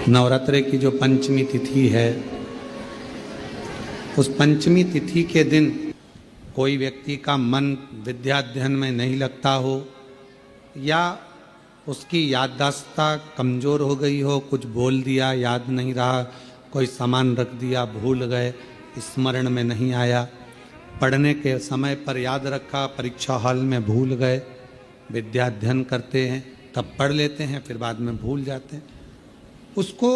नवरात्रे की जो पंचमी तिथि है, उस पंचमी तिथि के दिन कोई व्यक्ति का मन विद्याध्ययन में नहीं लगता हो या उसकी याददाश्त कमज़ोर हो गई हो, कुछ बोल दिया याद नहीं रहा, कोई सामान रख दिया भूल गए, स्मरण में नहीं आया, पढ़ने के समय पर याद रखा, परीक्षा हॉल में भूल गए, विद्याध्ययन करते हैं तब पढ़ लेते हैं फिर बाद में भूल जाते हैं, उसको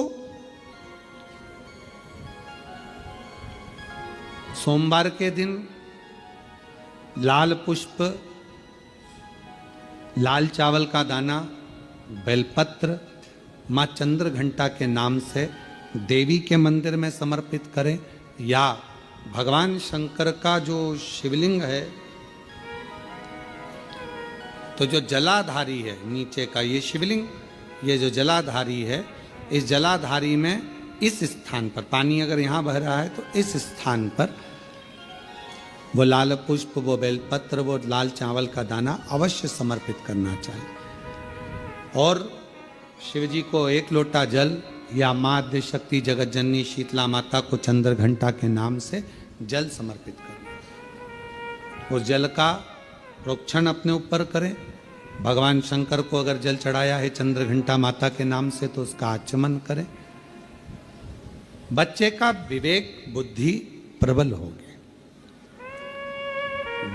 सोमवार के दिन लाल पुष्प, लाल चावल का दाना, बेलपत्र माँ चंद्र घंटा के नाम से देवी के मंदिर में समर्पित करें या भगवान शंकर का जो शिवलिंग है, तो जो जलाधारी है नीचे का ये शिवलिंग, ये जो जलाधारी है, इस जलाधारी में इस स्थान पर पानी अगर यहाँ बह रहा है तो इस स्थान पर वो लाल पुष्प, वो बेलपत्र, वो लाल चावल का दाना अवश्य समर्पित करना चाहिए। और शिव जी को एक लोटा जल या माँ आद्य शक्ति जगत जननी शीतला माता को चंद्र घंटा के नाम से जल समर्पित करना। उस जल का प्रोक्षण अपने ऊपर करें। भगवान शंकर को अगर जल चढ़ाया है चंद्र घंटा माता के नाम से तो उसका आचमन करें। बच्चे का विवेक बुद्धि प्रबल होगी।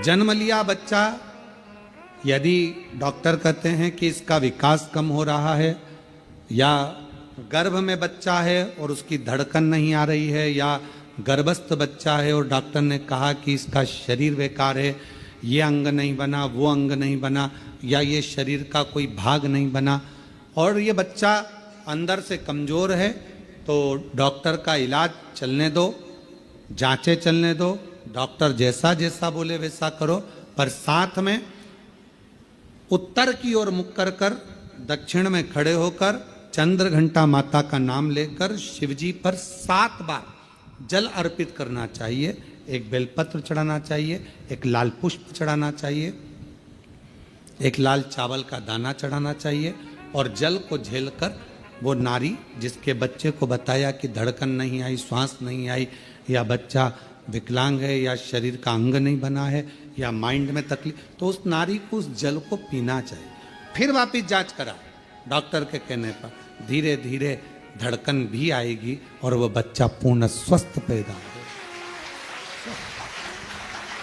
जन्म लिया बच्चा, यदि डॉक्टर कहते हैं कि इसका विकास कम हो रहा है या गर्भ में बच्चा है और उसकी धड़कन नहीं आ रही है या गर्भस्थ बच्चा है और डॉक्टर ने कहा कि इसका शरीर बेकार है, ये अंग नहीं बना, वो अंग नहीं बना या ये शरीर का कोई भाग नहीं बना और ये बच्चा अंदर से कमज़ोर है, तो डॉक्टर का इलाज चलने दो, जांचें चलने दो, डॉक्टर जैसा जैसा बोले वैसा करो, पर साथ में उत्तर की ओर मुख कर कर दक्षिण में खड़े होकर चंद्र घंटा माता का नाम लेकर शिवजी पर 7 बार जल अर्पित करना चाहिए। एक बेलपत्र चढ़ाना चाहिए, एक लाल पुष्प चढ़ाना चाहिए, एक लाल चावल का दाना चढ़ाना चाहिए और जल को झेलकर वो नारी जिसके बच्चे को बताया कि धड़कन नहीं आई, श्वास नहीं आई या बच्चा विकलांग है या शरीर का अंग नहीं बना है या माइंड में तकलीफ, तो उस नारी को उस जल को पीना चाहिए। फिर वापिस जांच करा डॉक्टर के कहने पर, धीरे धीरे धड़कन भी आएगी और वो बच्चा पूर्ण स्वस्थ पैदा होगा।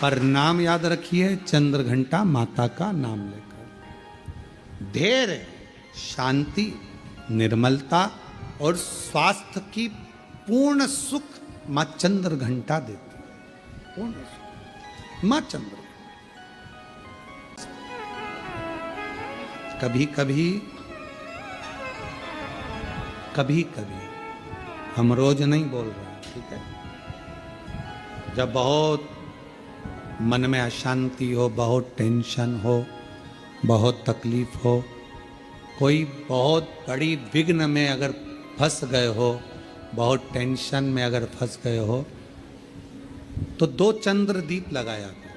पर नाम याद रखिए, चंद्र घंटा माता का नाम लेकर धैर्य, शांति, निर्मलता और स्वास्थ्य की पूर्ण सुख माँ चंद्र घंटा देती है। पूर्ण सुख माँ चंद्र। कभी कभी हम रोज नहीं बोल रहे हैं, ठीक है, जब बहुत मन में अशांति हो, बहुत टेंशन हो, बहुत तकलीफ हो, कोई बहुत बड़ी विघ्न में अगर फंस गए हो, बहुत टेंशन में अगर फंस गए हो, तो 2 चंद्र दीप लगाया करो।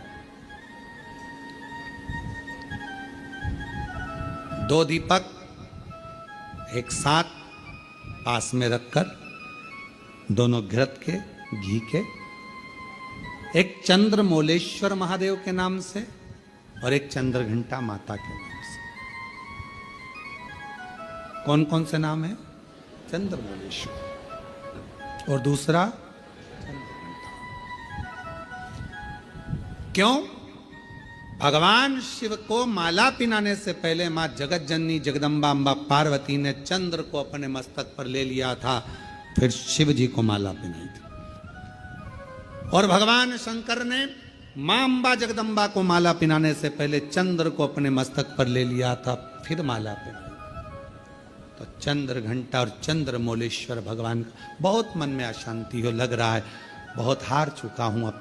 2 दीपक एक साथ पास में रखकर, दोनों घृत के, घी के, एक चंद्र मोलेश्वर महादेव के नाम से और एक चंद्र घंटा माता के नाम से। कौन कौन से नाम है? चंद्र मोलेश्वर और दूसरा चंद्र घंटा। क्यों? भगवान शिव को माला पिनाने से पहले मां जगत जननी जगदम्बा अम्बा पार्वती ने चंद्र को अपने मस्तक पर ले लिया था, फिर शिव जी को माला पिनाई थी। और भगवान शंकर ने मां अम्बा जगदम्बा को माला पिनाने से पहले चंद्र को अपने मस्तक पर ले लिया था, फिर माला पिनाई। तो चंद्र घंटा और चंद्र मोलेश्वर भगवान का। बहुत मन में अशांति हो, लग रहा है बहुत हार चुका हूं, अब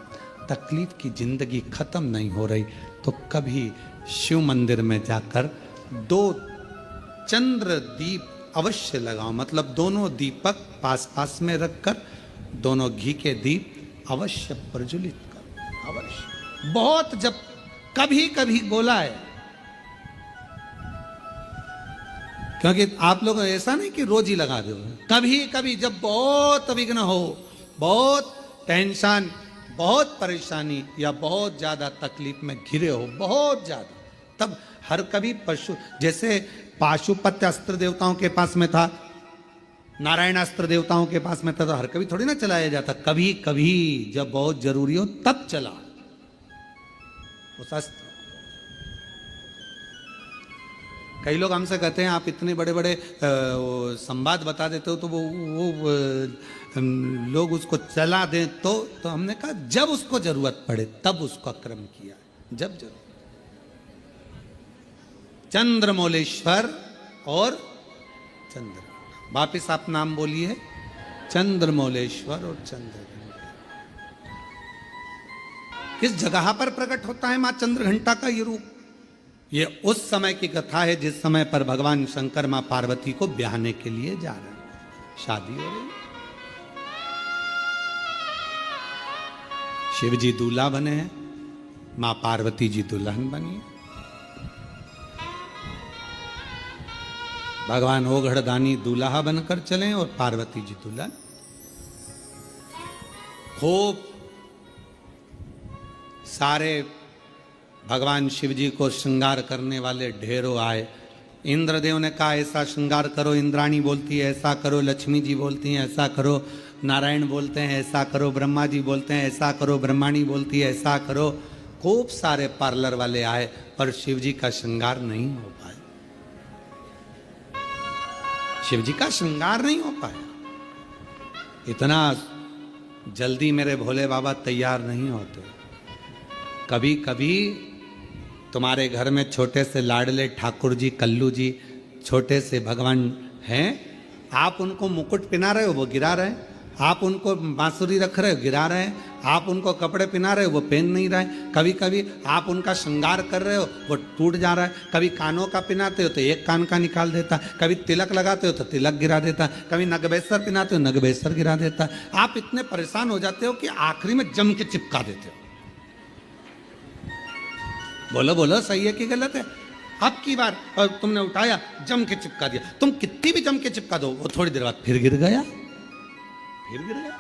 तकलीफ की जिंदगी खत्म नहीं हो रही, तो कभी शिव मंदिर में जाकर 2 चंद्र दीप अवश्य लगाओ। मतलब दोनों दीपक पास पास में रखकर दोनों घी के दीप अवश्य प्रज्वलित करो। अवश्य बहुत, जब कभी कभी बोला है क्योंकि आप लोग ऐसा नहीं कि रोज ही लगा दो, कभी कभी जब बहुत विघ्न हो, बहुत टेंशन, बहुत परेशानी या बहुत ज्यादा तकलीफ में घिरे हो, बहुत ज्यादा, तब हर कभी पशु, जैसे पाशुपत्य अस्त्र देवताओं के पास में था, नारायण अस्त्र देवताओं के पास में था, तो हर कभी थोड़ी ना चलाया जाता, कभी कभी जब बहुत जरूरी हो तब चला उस अस्त्र। कई लोग हमसे कहते हैं आप इतने बड़े बड़े संवाद बता देते हो तो वो लोग उसको चला दें, तो हमने कहा जब उसको जरूरत पड़े तब उसका क्रम किया, जब जरूरत। चंद्रमौलेश्वर और चंद्र, वापिस आप नाम बोलिए, चंद्रमौलेश्वर और चंद्र। किस जगह पर प्रकट होता है मां चंद्रघंटा का ये रूप? ये उस समय की कथा है जिस समय पर भगवान शंकर मां पार्वती को ब्याहने के लिए जा रहे हैं, शादी हो रही। शिव जी दूल्हा बने हैं, मां पार्वती जी दुल्हन बनी है। भगवान ओघड़दानी दूल्हा बनकर चले और पार्वती जी दुल्हन। खूब सारे भगवान शिव जी को श्रृंगार करने वाले ढेरों आए। इंद्रदेव ने कहा ऐसा श्रृंगार करो, इंद्राणी बोलती है ऐसा करो, लक्ष्मी जी बोलती हैं ऐसा करो, नारायण बोलते हैं ऐसा करो, ब्रह्मा जी बोलते हैं ऐसा करो, ब्रह्माणी बोलती है ऐसा करो। खूब सारे पार्लर वाले आए पर शिव जी का श्रृंगार नहीं हो पाया, शिव जी का श्रृंगार नहीं हो पाया। इतना जल्दी मेरे भोले बाबा तैयार नहीं होते। कभी कभी तुम्हारे घर में छोटे से लाडले ठाकुर जी, कल्लू जी, छोटे से भगवान हैं, आप उनको मुकुट पहना रहे हो वो गिरा रहे हैं, आप उनको बांसुरी रख रहे हो गिरा रहे हैं, आप उनको कपड़े पहना रहे हो वो पहन नहीं रहे। कभी कभी आप उनका श्रृंगार कर रहे हो वो टूट जा रहा है। कभी कानों का पहनाते हो तो एक कान का निकाल देता, कभी तिलक लगाते हो तो तिलक गिरा देता, कभी नगबेसर पहनाते हो नगबेसर गिरा देता। आप इतने परेशान हो जाते हो कि आखिरी में जम के चिपका देते हो। बोलो बोलो सही है कि गलत है? अब की बार और तुमने उठाया जम के चिपका दिया, तुम कितनी भी जम के चिपका दो वो थोड़ी देर बाद फिर गिर गया, फिर गिर गया।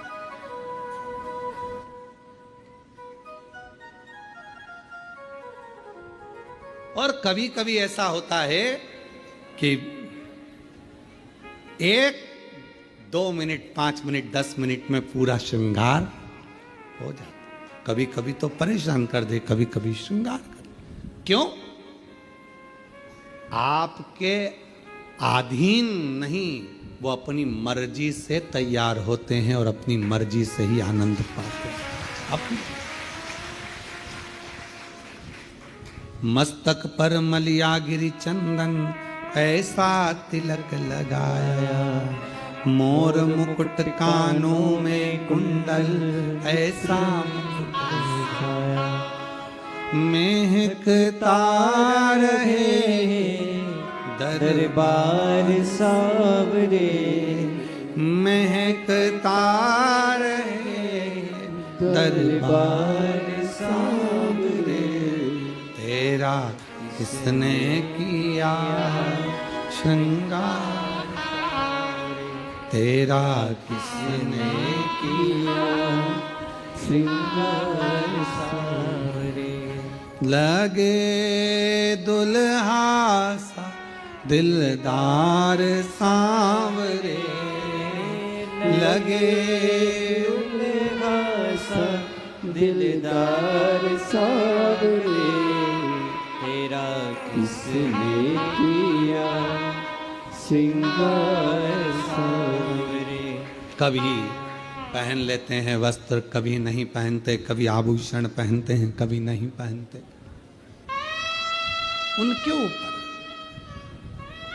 और कभी कभी ऐसा होता है कि 1, 2 मिनट, 5 मिनट, 10 मिनट में पूरा श्रृंगार हो जाता। कभी कभी तो परेशान कर दे, कभी कभी श्रृंगार कर। क्यों? आपके अधीन नहीं, वो अपनी मर्जी से तैयार होते हैं और अपनी मर्जी से ही आनंद पाते हैं। अपनी मस्तक पर मलिया गिरी चंदन, ऐसा तिलक लगाया, मोर मुकुट कानों में कुंडल, ऐसा मुकुट लगाया, महकता रहे दरबार सावरे, महकता रहे दरबार सावरे, तेरा किसने किया श्रृंगार, तेरा किसने किया श्रृंगार सावरे। लगे दुल्हा सा दिलदार सांवरे, लगे दुल्हा सा दिलदार सांवरे, तेरा किसने किया श्रृंगार सांवरे। कभी पहन लेते हैं वस्त्र, कभी नहीं पहनते, कभी आभूषण पहनते हैं, कभी नहीं पहनते, उनके ऊपर।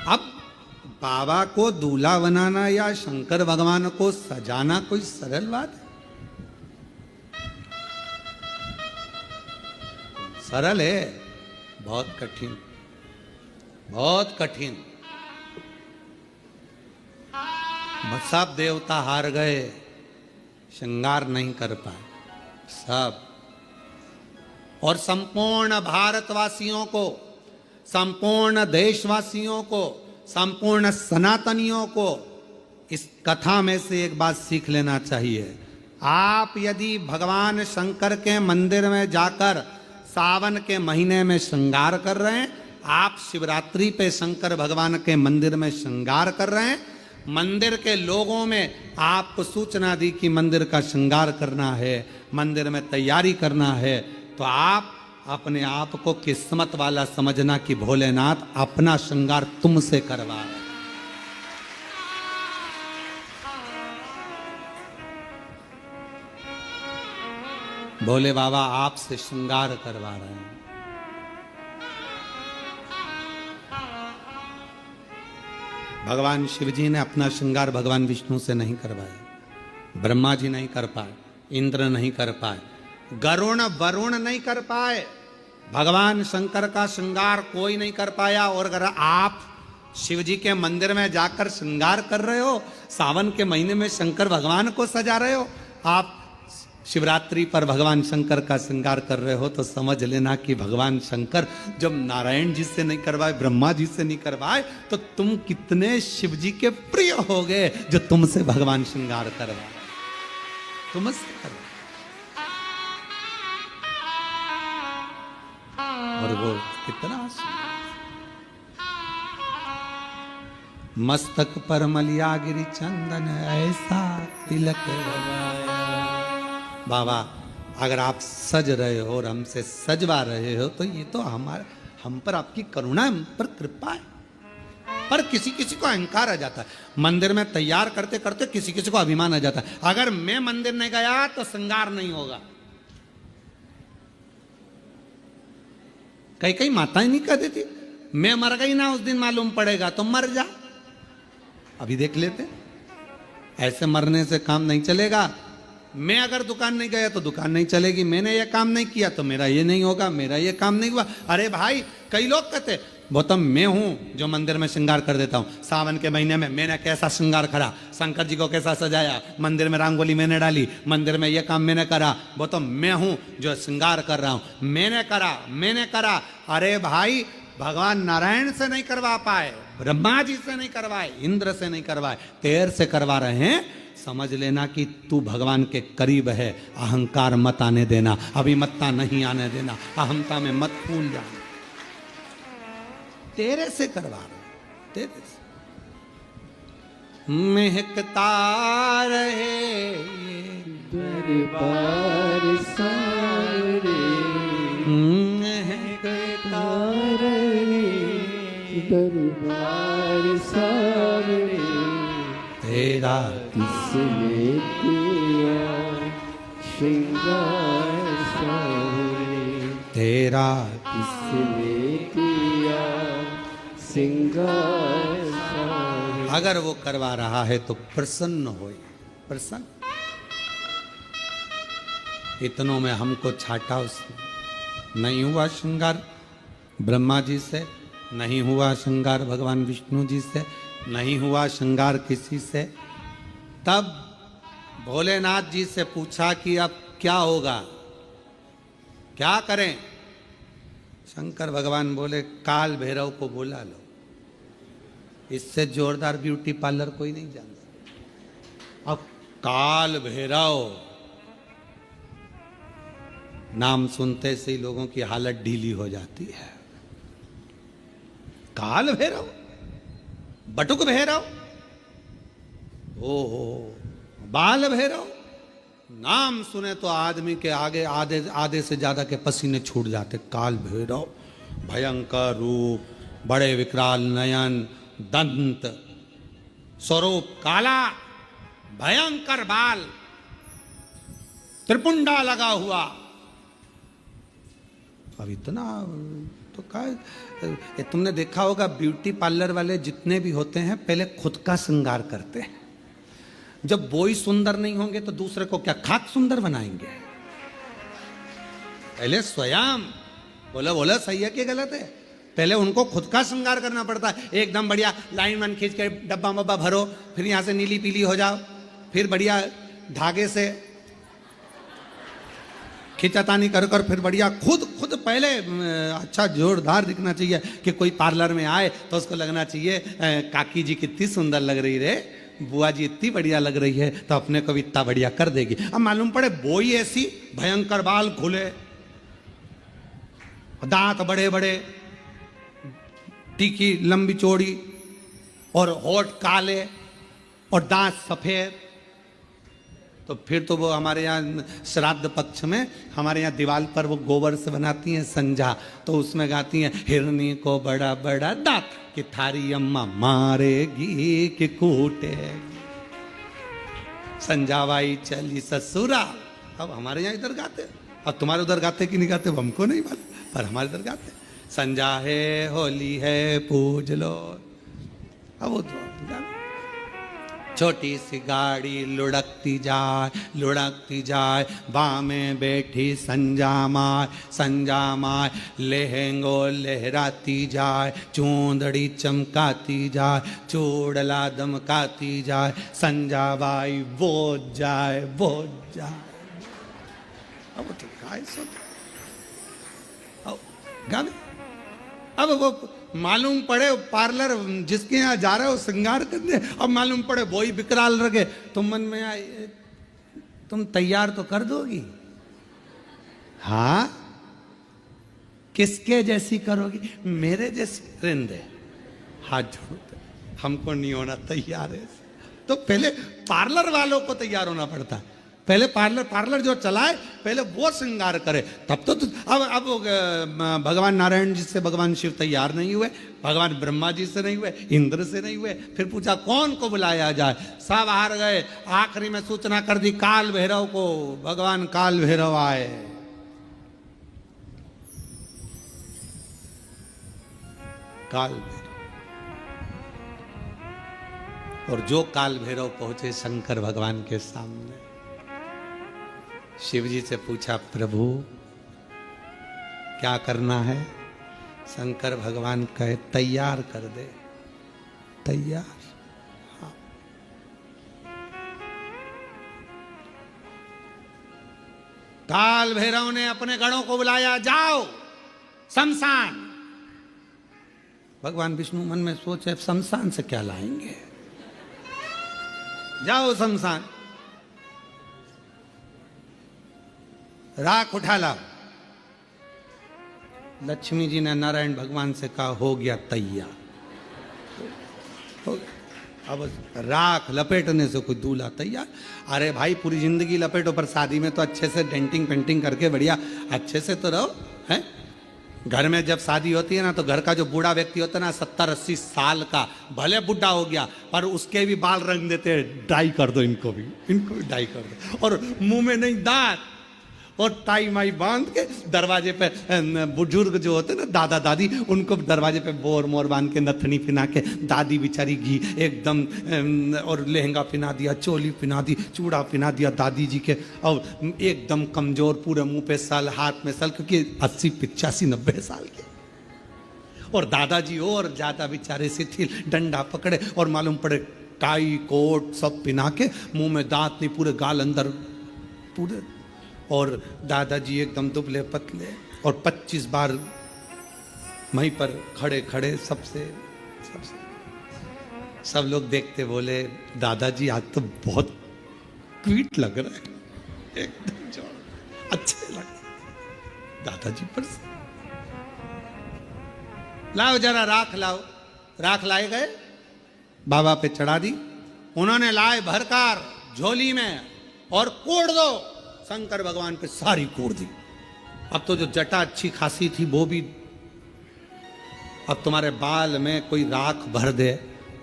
अब बाबा को दूल्हा बनाना या शंकर भगवान को सजाना कोई सरल बात है? सरल है? बहुत कठिन, बहुत कठिन। सब देवता हार गए, श्रृंगार नहीं कर पाए सब। और संपूर्ण भारतवासियों को, संपूर्ण देशवासियों को संपूर्ण सनातनियों को इस कथा में से एक बात सीख लेना चाहिए। आप यदि भगवान शंकर के मंदिर में जाकर सावन के महीने में श्रृंगार कर रहे हैं, आप शिवरात्रि पे शंकर भगवान के मंदिर में श्रृंगार कर रहे हैं, मंदिर के लोगों में आपको सूचना दी कि मंदिर का श्रृंगार करना है, मंदिर में तैयारी करना है, तो आप अपने आप को किस्मत वाला समझना कि भोलेनाथ अपना श्रृंगार तुमसे करवा रहे हैं। भोले बाबा आपसे श्रृंगार करवा रहे हैं। भगवान शिव जी ने अपना श्रृंगार भगवान विष्णु से नहीं करवाया, ब्रह्मा जी नहीं कर पाए, इंद्र नहीं कर पाए, गरुण वरुण नहीं कर पाए, भगवान शंकर का श्रृंगार कोई नहीं कर पाया। और अगर आप शिव जी के मंदिर में जाकर श्रृंगार कर रहे हो, सावन के महीने में शंकर भगवान को सजा रहे हो, आप शिवरात्रि पर भगवान शंकर का श्रृंगार कर रहे हो, तो समझ लेना कि भगवान शंकर जब नारायण जी से नहीं करवाए, ब्रह्मा जी से नहीं करवाए, तो तुम कितने शिव जी के प्रिय हो गए जो तुमसे भगवान श्रृंगार करवाए, तुमसे करवाए। और वो कितना मस्तक पर मलिया गिरी चंदन ऐसा तिलक लगाया। बाबा अगर आप सज रहे हो और हमसे सजवा रहे हो, तो ये तो हम पर आपकी करुणा, हम पर कृपा है। पर किसी किसी को अहंकार आ जाता है, मंदिर में तैयार करते करते किसी किसी को अभिमान आ जाता है, अगर मैं मंदिर नहीं गया तो श्रृंगार नहीं होगा। कई कई माताएं नहीं कह देती, मैं मर गई ना उस दिन मालूम पड़ेगा, तो मर जा। अभी देख लेते, ऐसे मरने से काम नहीं चलेगा। मैं अगर दुकान नहीं गया तो दुकान नहीं चलेगी, मैंने ये काम नहीं किया तो मेरा ये नहीं होगा, मेरा ये काम नहीं हुआ। अरे भाई, कई लोग कहते गौतम मैं हूं जो मंदिर में श्रृंगार कर देता हूं, सावन के महीने में मैंने कैसा श्रृंगार करा, शंकर जी को कैसा सजाया, मंदिर में रंगोली मैंने डाली, मंदिर में ये काम मैंने करा, गौतम मैं हूं जो श्रृंगार कर रहा हूं, मैंने करा। अरे भाई, भगवान नारायण से नहीं करवा पाए, ब्रह्मा जी से नहीं करवाए, इंद्र से नहीं करवाए, तेर से करवा रहे हैं। समझ लेना कि तू भगवान के करीब है, अहंकार मत आने देना, अभिमत्ता नहीं आने देना, अहमता में मत फूल जाना। तेरे से करवा रहे, तेरे से महकता रहे दरबार सारे, महकता रहे दरबार सारे, तेरा किसने किया श्रृंगार सारे, तेरा किसने किया श्रृंगार सारे। अगर वो करवा रहा है तो प्रसन्न हो, प्रसन्न। इतनों में हमको छाटा उसने, नहीं हुआ श्रृंगार ब्रह्मा जी से, नहीं हुआ श्रृंगार भगवान विष्णु जी से, नहीं हुआ श्रृंगार किसी से। तब भोलेनाथ जी से पूछा कि अब क्या होगा, क्या करें। शंकर भगवान बोले काल भैरव को बुला लो, इससे जोरदार ब्यूटी पार्लर कोई नहीं जानता। अब काल भैरव नाम सुनते से ही लोगों की हालत ढीली हो जाती है। काल भैरव, बटुक भैरव, ओहो बाल भैरव, नाम सुने तो आदमी के आगे आधे से ज्यादा के पसीने छूट जाते। काल भैरव, भयंकर रूप, बड़े विकराल नयन, दंत, स्वरूप काला, भयंकर बाल, त्रिपुंडा लगा हुआ। अब इतना तो क्या, तुमने देखा होगा ब्यूटी पार्लर वाले जितने भी होते हैं पहले खुद का श्रृंगार करते हैं। जब वो ही सुंदर नहीं होंगे तो दूसरे को क्या खाक सुंदर बनाएंगे। पहले स्वयं, बोला सही है कि गलत है, पहले उनको खुद का श्रृंगार करना पड़ता है। एकदम बढ़िया लाइन वन खींच के डब्बा मब्बा भरो, फिर यहां से नीली पीली हो जाओ, फिर बढ़िया धागे से खिंचातानी कर कर फिर बढ़िया खुद खुद पहले अच्छा जोरदार दिखना चाहिए कि कोई पार्लर में आए तो उसको लगना चाहिए काकी जी कितनी सुंदर लग रही रे, बुआ जी इतनी बढ़िया लग रही है, तो अपने को भी इतना बढ़िया कर देगी। अब मालूम पड़े बोई ऐसी भयंकर, बाल खुले, दांत बड़े बड़े, टीकी लंबी चौड़ी, और होठ काले और दांत सफेद, तो फिर तो वो हमारे यहाँ श्राद्ध पक्ष में हमारे यहाँ दीवार पर वो गोबर से बनाती हैं संजा, तो उसमें गाती हैं हिरनी को बड़ा बड़ा दांत कि थारी अम्मा मारेगी कि कूटेगी, संजावाई चली ससुरा। अब हमारे यहाँ इधर गाते, अब तुम्हारे उधर गाते कि नहीं गाते हमको नहीं मालूम, पर हमारे इधर गाते संजा है होली है पूज लो। अब वो तो छोटी सी गाड़ी लुढ़कती जाए, बाँ में बैठी संजा माय लहंगो लहराती जाए, चूंदड़ी चमकाती जाए, चूड़ला दमकाती जाए, संजा बाई बोझ जाए। अब तो गाय सुन, गावे अब वो मालूम पड़े पार्लर जिसके यहाँ जा रहे हो श्रृंगार करने, अब मालूम पड़े वही विकराल रखे, तुम मन में आए तुम तैयार तो कर दोगी, हाँ किसके जैसी करोगी, मेरे जैसी रिंदे हाथ जोड़ते, हमको नहीं होना तैयार है। तो पहले पार्लर वालों को तैयार होना पड़ता है, पहले पार्लर जो चलाए पहले वो श्रृंगार करे, तब तो अब भगवान नारायण जी से भगवान शिव तैयार नहीं हुए, भगवान ब्रह्मा जी से नहीं हुए, इंद्र से नहीं हुए, फिर पूछा कौन को बुलाया जाए, सब हार गए, आखिरी में सूचना कर दी काल भैरव को, भगवान काल भैरव आए। काल भैरव, और जो काल भैरव पहुंचे शंकर भगवान के सामने, शिव जी से पूछा प्रभु क्या करना है, शंकर भगवान कहे तैयार कर दे, तैयार। हाँ। काल भैरव ने अपने गणों को बुलाया, जाओ शमशान। भगवान विष्णु मन में सोचे शमशान से क्या लाएंगे, जाओ शमशान, राख उठा लाओ। लक्ष्मी जी ने नारायण भगवान से कहा हो गया तैयार, हो गया। अब राख लपेटने से कोई दूल्हा तैयार। अरे भाई पूरी जिंदगी लपेटो, पर शादी में तो अच्छे से डेंटिंग पेंटिंग करके बढ़िया अच्छे से तो रहो, हैं। घर में जब शादी होती है ना, तो घर का जो बूढ़ा व्यक्ति होता है ना 70-80 साल का, भले बुढ़ा हो गया पर उसके भी बाल रंग देते हैं, डाई कर दो इनको भी डाई कर दो, और मुंह में नहीं दांत, और टाई माई बांध के दरवाजे पे बुजुर्ग जो होते ना दादा दादी, उनको दरवाजे पे बोर मोर बांध के नथनी पिना के, दादी बेचारी घी एकदम, और लहंगा पिना दिया, चोली पिना दी, चूड़ा पिना दिया दादी जी के, और एकदम कमजोर, पूरे मुंह पे सल, हाथ में सल, क्योंकि 80 85 90 साल के, और दादाजी और ज्यादा बेचारे शिथिल, डंडा पकड़े, और मालूम पड़े टाई कोट सब पिना के, मुंह में दांत नहीं, पूरे गाल अंदर पूरे, और दादाजी एकदम दुबले पतले, और 25 बार वहीं पर खड़े खड़े सबसे सब लोग देखते बोले दादाजी आज तो बहुत क्यूट लग रहा है, एकदम जोर अच्छे लग रहे दादाजी पर। लाओ जरा राख लाओ, राख लाए गए, बाबा पे चढ़ा दी, उन्होंने लाए भरकर झोली में और कोड़ दो, शंकर भगवान पे सारी कोड़ दी। अब तो जो जटा अच्छी खासी थी वो भी, अब तुम्हारे बाल में कोई राख भर दे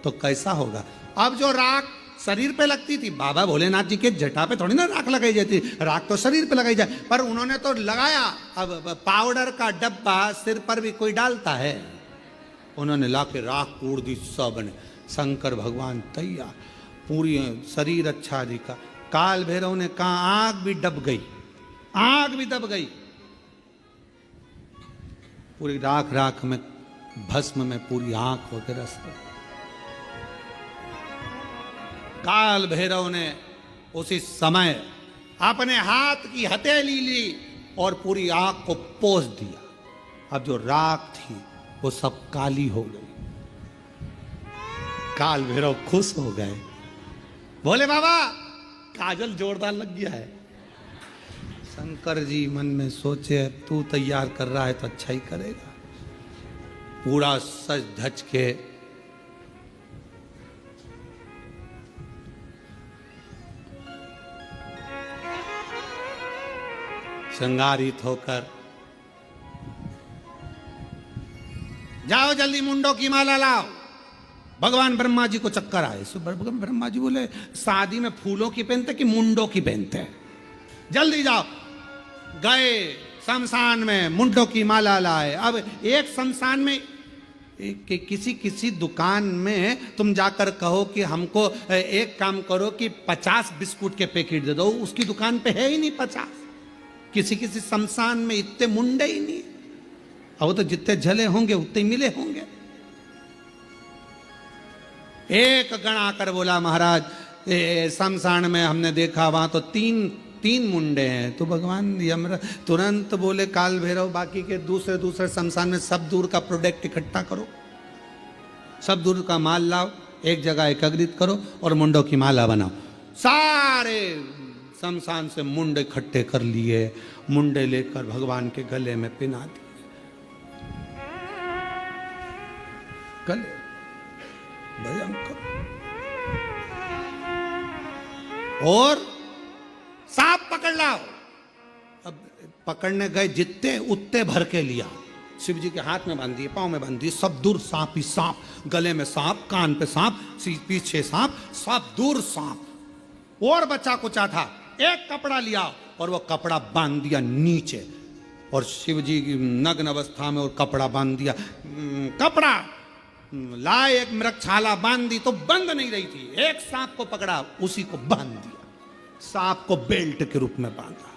तो कैसा होगा। अब जो राख शरीर पे लगती थी, बाबा भोलेनाथ जी के जटा पे थोड़ी ना राख लगाई जाती, राख तो शरीर पे लगाई जाए, पर उन्होंने तो लगाया। अब पाउडर का डब्बा सिर पर भी कोई डालता है, उन्होंने लाके राख कोड़ दी सबने, शंकर भगवान तैयार, पूरी शरीर अच्छा दिखा। काल भैरव ने कहा आग भी दब गई, आग भी दब गई, पूरी राख राख में भस्म में पूरी आंख वगैरह सब। काल भैरव ने उसी समय अपने हाथ की हथेली ली और पूरी आग को पोंछ दिया। अब जो राख थी वो सब काली हो गई। काल भैरव खुश हो गए, बोले बाबा काजल जोरदार लग गया है। शंकर जी मन में सोचे तू तैयार कर रहा है तो अच्छा ही करेगा। पूरा सज धज के श्रृंगारित होकर, जाओ जल्दी मुंडों की माला लाओ। भगवान ब्रह्मा जी को चक्कर आए। भगवान ब्रह्मा जी बोले शादी में फूलों की पहनते कि मुंडों की पहनते हैं, जल्दी जाओ। गए शमशान में, मुंडों की माला लाए। अब एक शमशान में किसी किसी दुकान में तुम जाकर कहो कि हमको एक काम करो कि 50 बिस्कुट के पैकेट दे दो, उसकी दुकान पे है ही नहीं 50। किसी किसी शमशान में इतने मुंडे ही नहीं, और वो तो जितने झले होंगे उतने मिले होंगे। एक गण आकर बोला महाराज शमशान में हमने देखा वहां तो तीन मुंडे हैं। तो भगवान यमराज तुरंत बोले काल भैरव बाकी के दूसरे शमशान में सब दूर का प्रोडक्ट इकट्ठा करो, सब दूर का माल लाओ, एक जगह एकत्रित करो और मुंडों की माला बनाओ। सारे शमशान से मुंडे इकट्ठे कर लिए, मुंडे लेकर भगवान के गले में पिना दिए। गले भयंकर। और सांप पकड़ लाओ। अब पकड़ने गए, जितने उतने भर के लिया। शिव जी के हाथ में बांध दिए, पांव में बांध दिए, सब दूर सांप ही सांप, गले में सांप, कान पे सांप, पीछे सांप, सब दूर सांप। और बच्चा कुचा था, एक कपड़ा लिया और वो कपड़ा बांध दिया नीचे, और शिव जी की नग्न अवस्था में और कपड़ा बांध दिया। कपड़ा लाए, एक मृगछाला बांध दी तो बंद नहीं रही थी। एक सांप को पकड़ा, उसी को बांध दिया, सांप को बेल्ट के रूप में बांधा।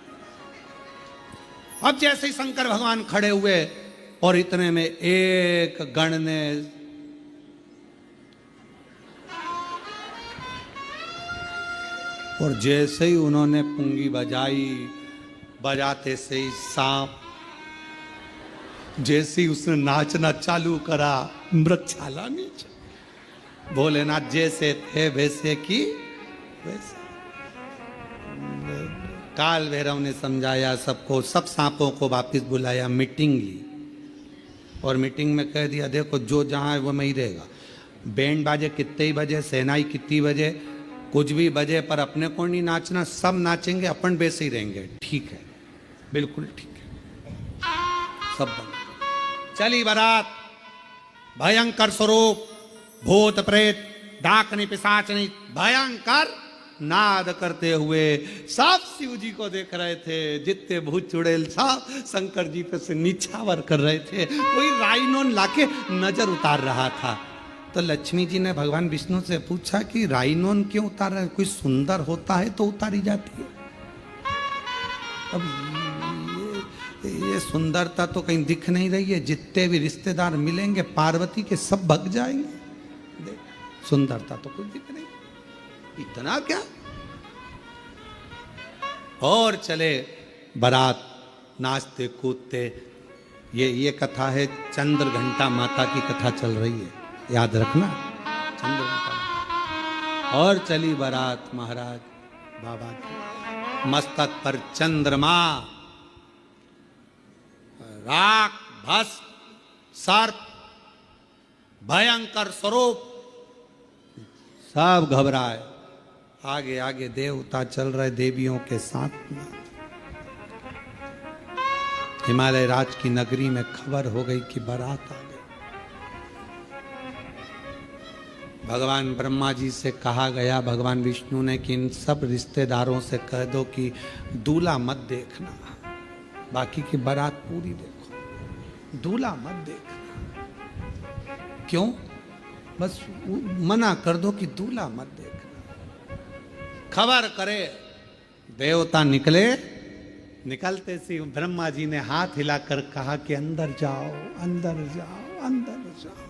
अब जैसे ही शंकर भगवान खड़े हुए और इतने में एक गण ने और जैसे ही उन्होंने पुंगी बजाई, बजाते से ही सांप जैसे ही उसने नाचना चालू करा, मृगछाला नीचे। भोलेनाथ जैसे थे वैसे की वैसे। काल भैरव ने समझाया सबको, सब सांपों को वापस बुलाया, मीटिंग ली और मीटिंग में कह दिया देखो जो जहां है वो में ही रहेगा। बैंड बाजे कितने ही बजे, सहनाई कितनी बजे, कुछ भी बजे, पर अपने को नहीं नाचना, सब नाचेंगे, अपन वैसे ही रहेंगे। ठीक है, बिल्कुल ठीक है। सब बंद। चली बारात, भयंकर स्वरूप, भूत प्रेत, डाकनी पिशाचनी, भयंकर नाद करते हुए सब शिव जी को देख रहे थे। जितने भूत चुड़ैल सब शंकर जी पे से नीछावर कर रहे थे। कोई राइनोन लाके नजर उतार रहा था। तो लक्ष्मी जी ने भगवान विष्णु से पूछा कि राइनोन क्यों उतार रहे हैं? कोई सुंदर होता है तो उतारी जाती है। अब ये सुंदरता तो कहीं दिख नहीं रही है। जितने भी रिश्तेदार मिलेंगे पार्वती के सब भग जाएंगे। सुंदरता तो कुछ दिख नहीं, इतना क्या। और चले बारात, नाचते कूदते। ये कथा है, चंद्र घंटा माता की कथा चल रही है, याद रखना, चंद्र घंटा। और चली बारात महाराज बाबा की, मस्तक पर चंद्रमा, राख, भस्म, सर्प, भयंकर स्वरूप, सब घबराए। आगे आगे देवता चल रहे देवियों के साथ में। हिमालय राज की नगरी में खबर हो गई कि बारात आ गई। भगवान ब्रह्मा जी से कहा गया, भगवान विष्णु ने, कि इन सब रिश्तेदारों से कह दो कि दूल्हा मत देखना, बाकी की बारात पूरी देखो, दूल्हा मत देखना। क्यों? बस मना कर दो कि दूल्हा मत देखना। खबर करे, देवता निकले। निकलते सी ब्रह्मा जी ने हाथ हिलाकर कहा कि अंदर जाओ, अंदर जाओ, अंदर जाओ।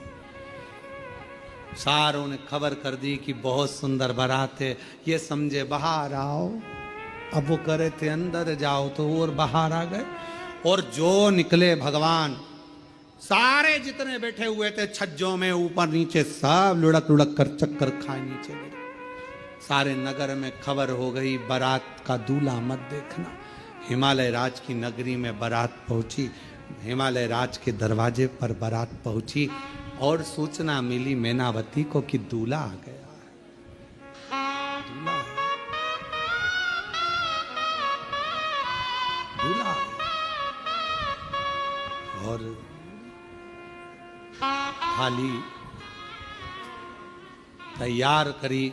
सारों ने खबर कर दी कि बहुत सुंदर बारात है, ये समझे बाहर आओ। अब वो करे थे अंदर जाओ तो और बाहर आ गए, और जो निकले भगवान, सारे जितने बैठे हुए थे छज्जों में ऊपर नीचे सब लुढ़क लुढ़क कर चक्कर खाए नीचे गिरे। सारे नगर में खबर हो गई, बारात का दूल्हा मत देखना। हिमालय राज की नगरी में बारात पहुंची, हिमालय राज के दरवाजे पर बारात पहुंची और सूचना मिली मैनावती को कि दूल्हा आ गया। दूल्हा दूल्हा और थाली तैयार करी।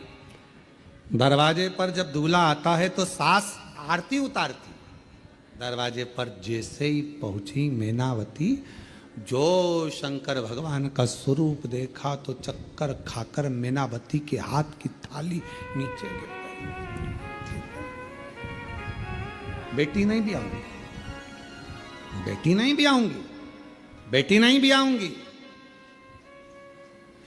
दरवाजे पर जब दूल्हा आता है तो सास आरती उतारती। दरवाजे पर जैसे ही पहुंची मैनावती, जो शंकर भगवान का स्वरूप देखा तो चक्कर खाकर मैनावती के हाथ की थाली नीचे गिर गई। बेटी नहीं भी आऊंगी, बेटी नहीं भी आऊंगी, बेटी नहीं भी आऊंगी।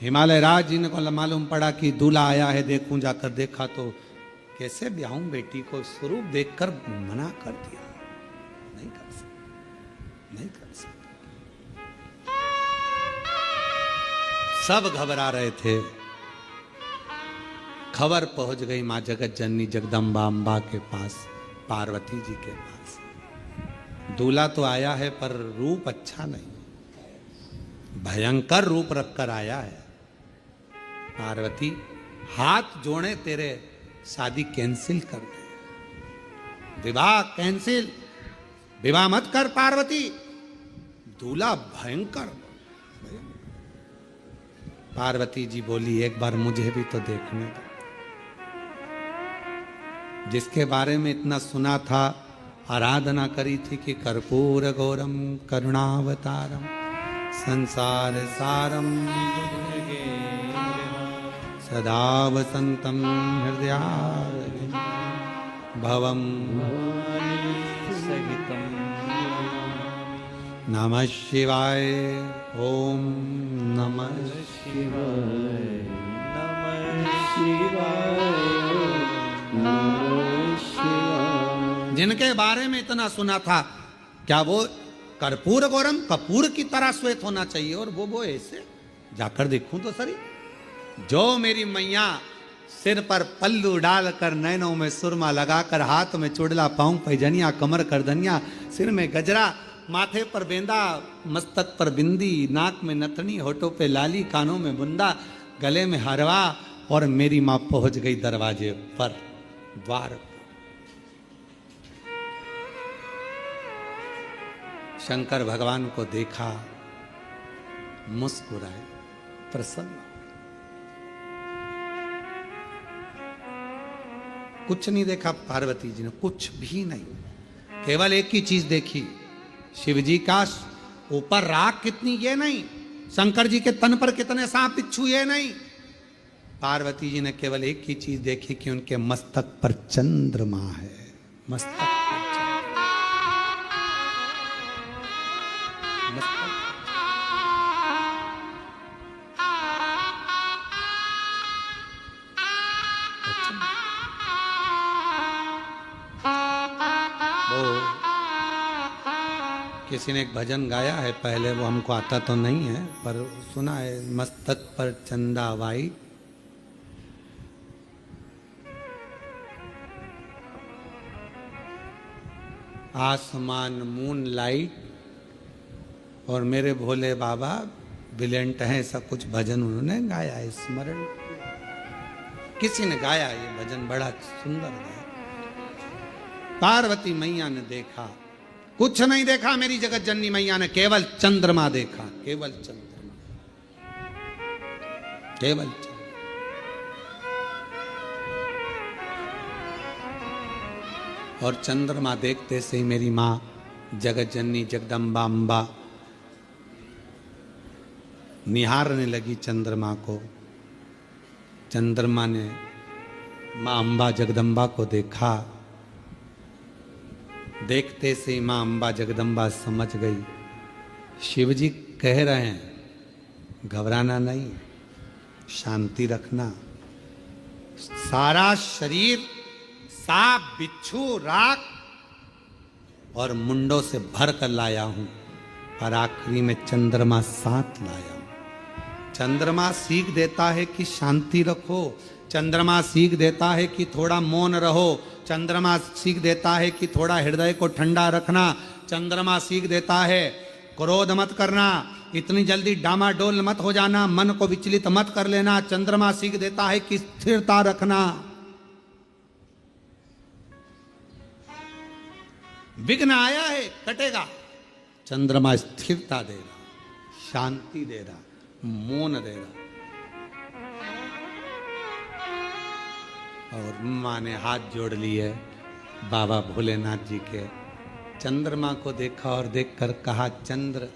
हिमालय राज जी को मालूम पड़ा कि दूल्हा आया है, देखूं। जाकर देखा तो कैसे ब्याहूं बेटी को, स्वरूप देखकर मना कर दिया, नहीं कर सकते, नहीं कर सकते। सब घबरा रहे थे। खबर पहुंच गई मां जगत जननी जगदम्बा अम्बा के पास, पार्वती जी के पास। दूल्हा तो आया है पर रूप अच्छा नहीं, भयंकर रूप रखकर आया है। पार्वती हाथ जोड़े तेरे शादी कैंसिल कर दे, विवाह कैंसिल, विवाह मत कर पार्वती। दूल्हा भयंकर। पार्वती जी बोली एक बार मुझे भी तो देखने दो। जिसके बारे में इतना सुना था, आराधना करी थी कि कर्पूर गौरम करुणावतारम संसार सारम सदा वसंतम हृदयारविंदे भवम सहितं नमः शिवाय। ओम नमः शिवाय, नमः शिवाय, नमः शिवाय। जिनके बारे में इतना सुना था, क्या वो कर्पूर गौरम कपूर की तरह श्वेत होना चाहिए, और वो ऐसे? जाकर देखूं तो सही। जो मेरी मैया सिर पर पल्लू डालकर, नैनों में सुरमा लगाकर, हाथ में चुड़ला, पांव पैजनिया, कमर करधनिया, सिर में गजरा, माथे पर बेंदा, मस्तक पर बिंदी, नाक में नथनी, होठों पे लाली, कानों में बुंदा, गले में हरवा, और मेरी मां पहुंच गई दरवाजे पर, द्वार पर। शंकर भगवान को देखा, मुस्कुराए, प्रसन्न। कुछ नहीं देखा पार्वती जी ने, कुछ भी नहीं। केवल एक ही चीज देखी, शिव जी का ऊपर राख कितनी, ये नहीं। शंकर जी के तन पर कितने सांप बिच्छू, ये नहीं। पार्वती जी ने केवल एक ही चीज देखी कि उनके मस्तक पर चंद्रमा है। मस्तक पर मस्तक। किसी ने एक भजन गाया है पहले, वो हमको आता तो नहीं है पर सुना है, मस्तक पर चंदा वाई, आसमान मून लाइट, और मेरे भोले बाबा ब्रिलियंट हैं, ऐसा कुछ भजन उन्होंने गाया है। स्मरण किसी ने गाया ये भजन, बड़ा सुंदर गाया। पार्वती मैया ने देखा, कुछ नहीं देखा मेरी जगत जननी मैया ने, केवल चंद्रमा देखा, केवल चंद्रमा, केवल चंद्रमा। और चंद्रमा देखते से ही मेरी मां जगत जननी जगदम्बा अम्बा निहारने लगी चंद्रमा को। चंद्रमा ने मां अम्बा जगदम्बा को देखा। देखते से ही मां अम्बा जगदम्बा समझ गई, शिवजी कह रहे हैं घबराना नहीं, शांति रखना। सारा शरीर सांप, बिच्छू, राख और मुंडों से भर कर लाया हूं, पर आखिरी में चंद्रमा साथ लाया हूं। चंद्रमा सीख देता है कि शांति रखो, चंद्रमा सीख देता है कि थोड़ा मौन रहो, चंद्रमा सीख देता है कि थोड़ा हृदय को ठंडा रखना, चंद्रमा सीख देता है क्रोध मत करना, इतनी जल्दी डामाडोल मत हो जाना, मन को विचलित मत कर लेना। चंद्रमा सीख देता है कि स्थिरता रखना। विघ्न आया है, कटेगा। चंद्रमा स्थिरता दे रहा, शांति दे रहा, मौन दे रहा। और माँ ने हाथ जोड़ लिए बाबा भोलेनाथ जी के। चंद्रमा को देखा और देखकर कहा, चंद्र,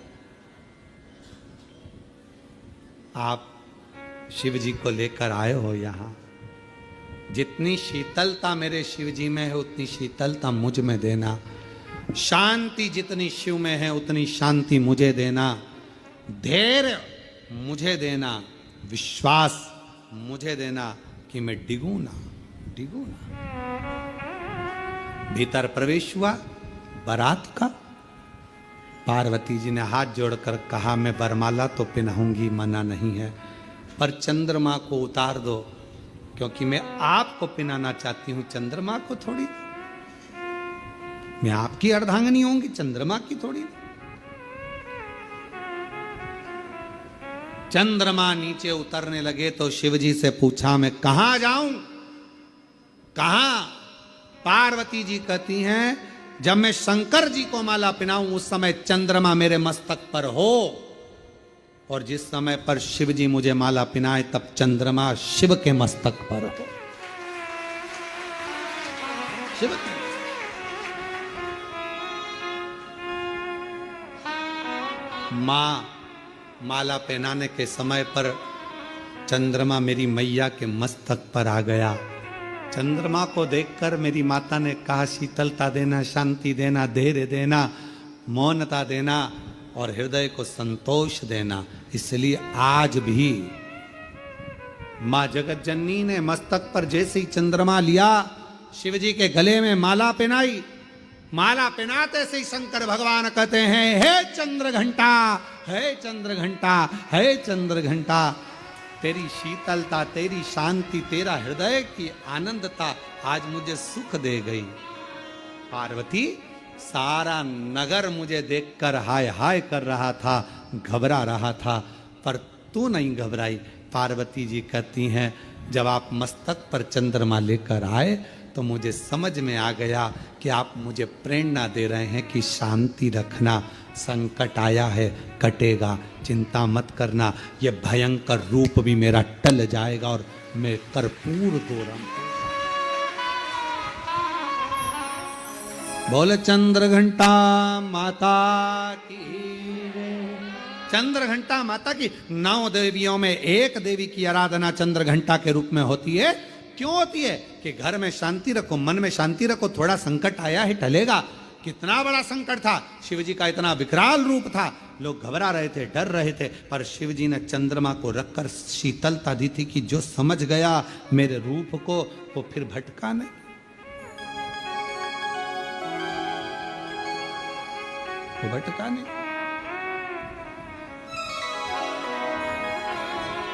आप शिव जी को लेकर आए हो यहाँ, जितनी शीतलता मेरे शिव जी में है उतनी शीतलता मुझ में देना, शांति जितनी शिव में है उतनी शांति मुझे देना, धैर्य मुझे देना, विश्वास मुझे देना कि मैं डिगू ना। भीतर प्रवेश हुआ बारात का। पार्वती जी ने हाथ जोड़कर कहा, मैं बरमाला तो पहनाऊंगी, मना नहीं है, पर चंद्रमा को उतार दो, क्योंकि मैं आपको पहनाना चाहती हूं, चंद्रमा को थोड़ी। मैं आपकी अर्धांगिनी होंगी, चंद्रमा की थोड़ी। चंद्रमा नीचे उतरने लगे तो शिवजी से पूछा, मैं कहां जाऊं, कहां? पार्वती जी कहती हैं, जब मैं शंकर जी को माला पहनाऊं उस समय चंद्रमा मेरे मस्तक पर हो, और जिस समय पर शिव जी मुझे माला पहनाए तब चंद्रमा शिव के मस्तक पर हो। शिव के मां माला पहनाने के समय पर चंद्रमा मेरी मैया के मस्तक पर आ गया। चंद्रमा को देखकर मेरी माता ने कहा, शीतलता देना, शांति देना, धैर्य देना, मौनता देना और हृदय को संतोष देना। इसलिए आज भी मां जगत जननी ने मस्तक पर जैसे ही चंद्रमा लिया, शिवजी के गले में माला पहनाई। माला पहनाते से ही शंकर भगवान कहते हैं, हे चंद्र घंटा, हे चंद्र घंटा, हे चंद्र घंटा, तेरी शीतलता, तेरी शांति, तेरा हृदय की आनंदता आज मुझे सुख दे गई। पार्वती, सारा नगर मुझे देखकर हाय हाय कर रहा था, घबरा रहा था, पर तू नहीं घबराई। पार्वती जी कहती हैं, जब आप मस्तक पर चंद्रमा लेकर आए तो मुझे समझ में आ गया कि आप मुझे प्रेरणा दे रहे हैं कि शांति रखना, संकट आया है, कटेगा, चिंता मत करना, ये भयंकर रूप भी मेरा टल जाएगा और मैं कर्पूर गौरम। बोले चंद्र घंटा माता की। चंद्र घंटा माता की। 9 देवियों में एक देवी की आराधना चंद्र घंटा के रूप में होती है। क्यों होती है? कि घर में शांति रखो, मन में शांति रखो, थोड़ा संकट आया है, टलेगा। कितना बड़ा संकट था, शिवजी का इतना विकराल रूप था, लोग घबरा रहे थे, डर रहे थे, पर शिवजी ने चंद्रमा को रखकर शीतलता दी थी कि जो समझ गया मेरे रूप को वो फिर भटका नहीं। वो भटका नहीं।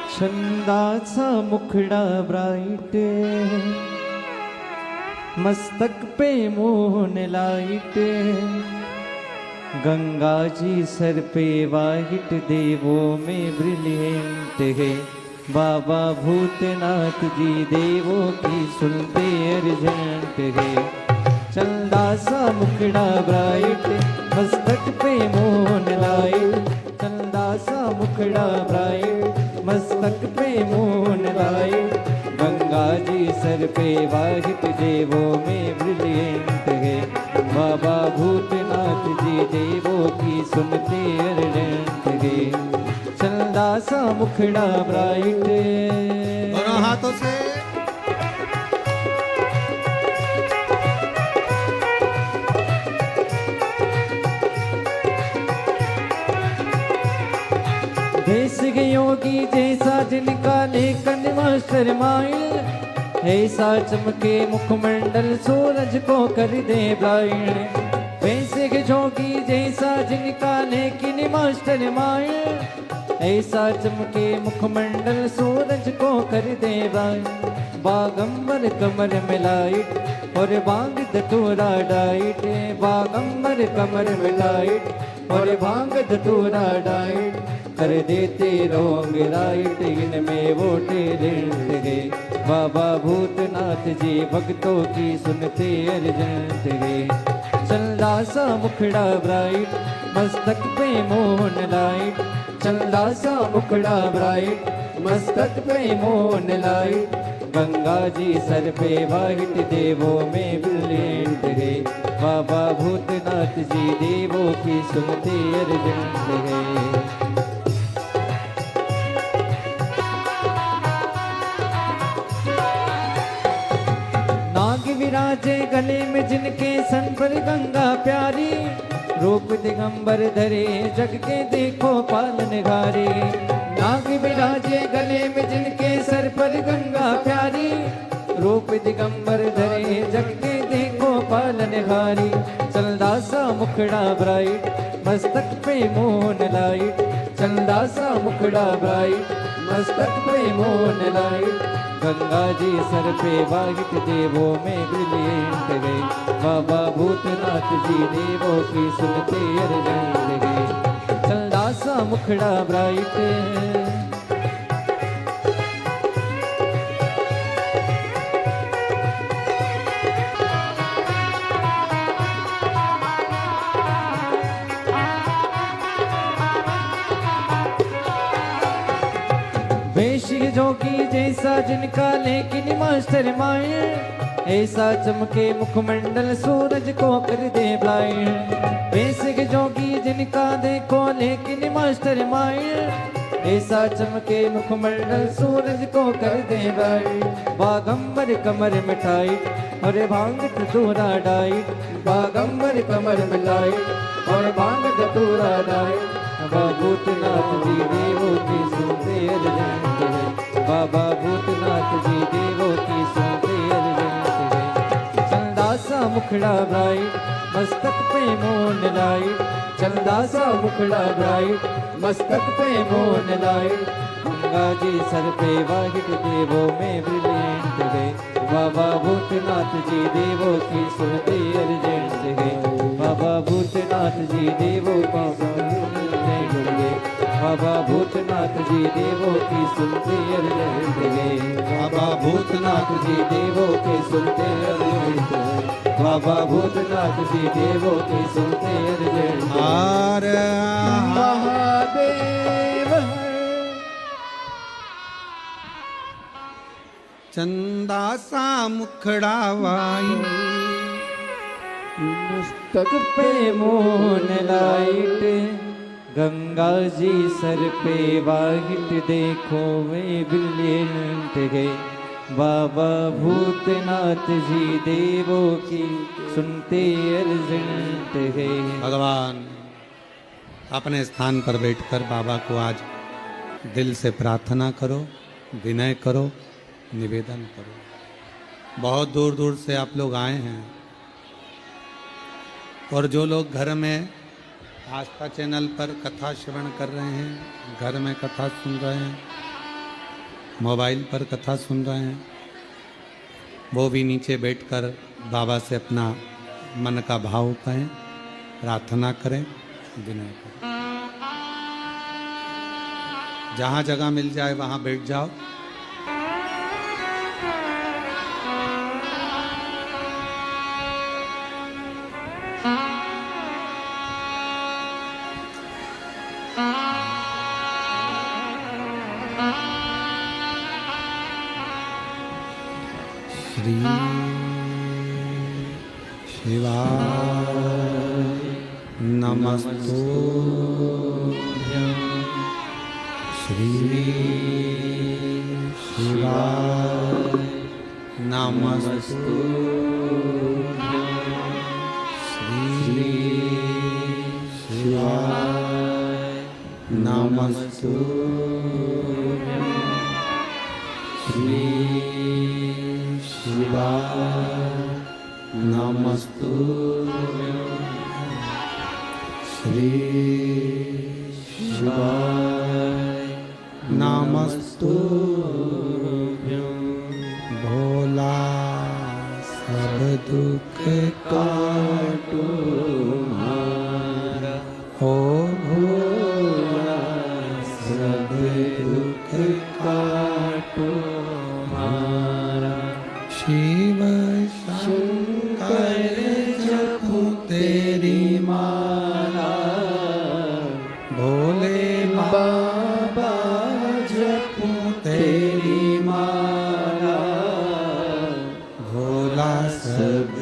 छंदाचा मुखड़ा ब्राइट, मस्तक पे moon light, Ganga ji sir पे वाइट, देवों में ब्रिलियंट है, बाबा भूतनाथ जी देवों की सुनते अर्जेंट है। चंदासा मुखड़ा ब्राइट, मस्तक पे मून लाइट, चंदासा मुखड़ा ब्राइट, मस्तक पे moon light, Ganga ji sir पे वाहित, देवों में ब्रिलियंट है, बाबा भूतनाथ जी देवों की सुनते अर्जेंट है। चंदासा मुखड़ा ब्राइट। दोनों हाथों से देश के योगी जैसा जिनका लेकिन मास्टर माइल, ऐसा चमके मुखमंडल सूरज को कर दे ब्लाइंड। वैसे के जोगी जैसा जिनका लेकिन मास्टर माइंड। ऐसा चमके मुखमंडल सूरज को कर दे ब्लाइंड। बागंबर कमर में लाइट और बांग धतूरा डाइट। बागंबर कमर में लाइट और बांग धतूरा डाइट। कर देते रोंग राइट इनमें वो टेलेंट है। बाबा भूतनाथ जी भक्तों की सुनते अर्जेंट है। चंदा सा मुखड़ा ब्राइट मस्तक पे मोहन लाइट। चंदा सा मुखड़ा ब्राइट मस्तक पे मोहन लाइट। गंगा जी सर पे वाइट देवों में ब्रिलियंट है। बाबा भूतनाथ जी देवों की सुनते अर्जेंट है। विराजे गले में जिनके सन पर गंगा प्यारी। रूप दिगंबर धरे जग के देखो पालनहारी। नाग विराजे गले में जिनके सर पर गंगा प्यारी। रूप दिगंबर धरे जग के देखो पालनहारी। चंदा सा मुखड़ा ब्राइट मस्तक पे मोहन लाइट। चंदा सा मुखड़ा ब्राइट मस्तक पे मोहन लाइट। गंगा जी सर पे वाहित देवों में ब्रिलियंट गए। बाबा भूतनाथ जी देवों की सुनते अर्जेंट गए। चंदा सा मुखड़ा ब्राइट वेशी जोगी जैसा जिनका लेकिन मास्टर माइंड। ऐसा चमके मुखमंडल सूरज को कर दे ब्लाइंड। बेसिक जोगी जिनका देखो लेकिन मास्टर माइंड। ऐसा चमके मुखमंडल सूरज को कर दे ब्लाइंड। बागंबर कमर में टाइट और भांग धतूरा डाइट। बागंबर कमर में लाइट और भांग धतूरा डाइट। बाबा भूतनाथ जी देवों की सुनते अर्जेंट है। बाबा भूतनाथ जी देवों की सुनते अर्जेंट है। चंदा सा मुखड़ा ब्राइट मस्तक पे मोहन लाइट। चंदा सा मुखड़ा ब्राइट मस्तक पे मोहन लाइट। गंगा जी सर पे वाहित देवों में ब्रिलियंट है। बाबा भूतनाथ जी देवों की सुनते अर्जेंट है। बाबा भूतनाथ जी देवों की सुनते बाबा भूतनाथ जी देवों की सुनते अर्जेंट है। बाबा भूतनाथ जी देवों के सुनते अर्जेंट है। बाबा भूतनाथ जी देवों की सुनते अर्जेंट हर महादेव। चंदा सा मुखड़ा वाई मस्तक पे मोहन लाइट। गंगा जी सर पे वाहिट देखो वे ब्रिलियंट है। बाबा भूतनाथ जी देवों की सुनते अर्जेंट है। भगवान अपने स्थान पर बैठकर बाबा को आज दिल से प्रार्थना करो, विनय करो, निवेदन करो। बहुत दूर दूर से आप लोग आए हैं और जो लोग घर में आस्था चैनल पर कथा श्रवण कर रहे हैं, घर में कथा सुन रहे हैं, मोबाइल पर कथा सुन रहे हैं, वो भी नीचे बैठकर बाबा से अपना मन का भाव कहें, प्रार्थना करें, विनय करें। जहाँ जगह मिल जाए वहाँ बैठ जाओ। श्री शिवाय नमस्तुभ्यं। श्री शिवाय नमस्तुभ्यं। श्री शिवाय नमस्तुभ्यं। श्री शिवाय नमस्तुभ्यं श्री शिवाय नमस्तुभ्यं भोला सब दुख काटो मारा हो भोला सब दुख काटो मारा शिव शंकर जपो तेरी माला भोले बाबा जपो तेरी माला भोला सब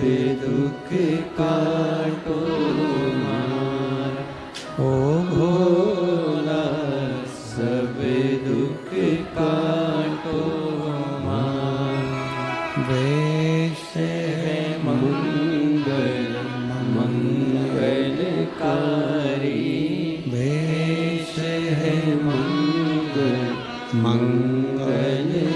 दुख काटो मारा ओ भोला सब दुख काटो मारा वेश है मंगल मंगलकारी वेश है मंगल मंगलकारी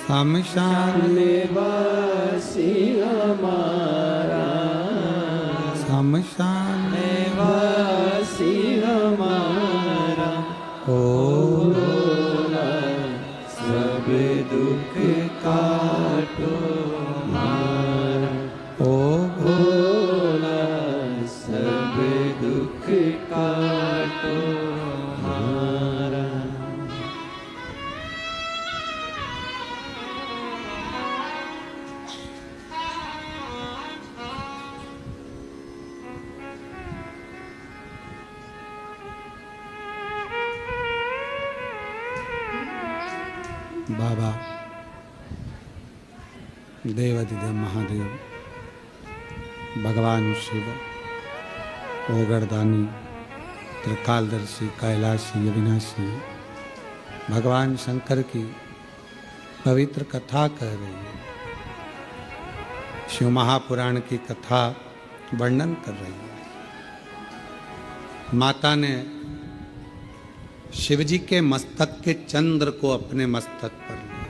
शमशान निवासी हमारा शमशान निवासी हमारा ओ भोला सब दुख काटो मारा ओ भोला सब दुख काटो मारा बाबा देवाधिदेव महादेव भगवान शिव ओगरदानी त्रिकालदर्शी कैलाशी अविनाशी भगवान शंकर की पवित्र कथा कह रही है। शिव महापुराण की कथा वर्णन कर रही है। माता ने शिवजी के मस्तक के चंद्र को अपने मस्तक पर लिया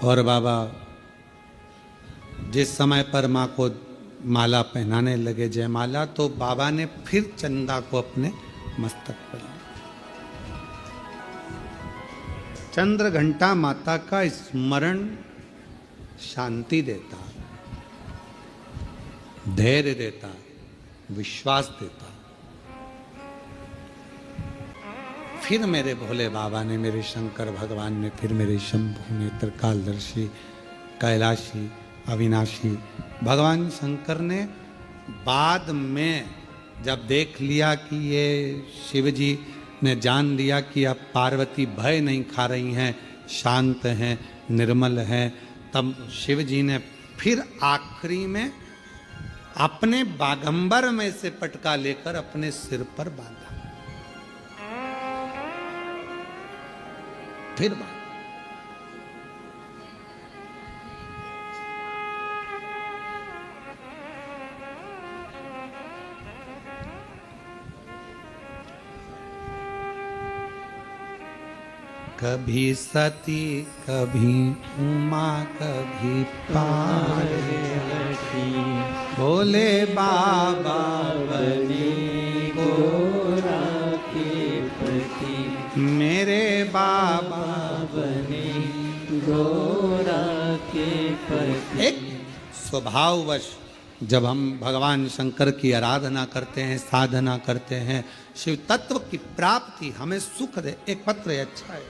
और बाबा जिस समय पर माँ को माला पहनाने लगे जयमाला, तो बाबा ने फिर चंदा को अपने मस्तक पर लिया। चंद्र घंटा माता का स्मरण शांति देता, धैर्य देता, विश्वास देता। फिर मेरे भोले बाबा ने, मेरे शंकर भगवान ने, फिर मेरे शंभु ने, त्रिकालदर्शी कैलाशी अविनाशी भगवान शंकर ने बाद में जब देख लिया कि ये शिव जी ने जान लिया कि अब पार्वती भय नहीं खा रही हैं, शांत हैं, निर्मल हैं, तब शिव जी ने फिर आखिरी में अपने बागंबर में से पटका लेकर अपने सिर पर बांधा। फिर बांधा। कभी सती कभी उमा कभी पार्वती भोले बाबा बने गोरा के पति, मेरे बाबा बने गोरा के पति। एक स्वभाववश जब हम भगवान शंकर की आराधना करते हैं, साधना करते हैं, शिव तत्व की प्राप्ति हमें सुख दे। एक पत्र है, अच्छा है।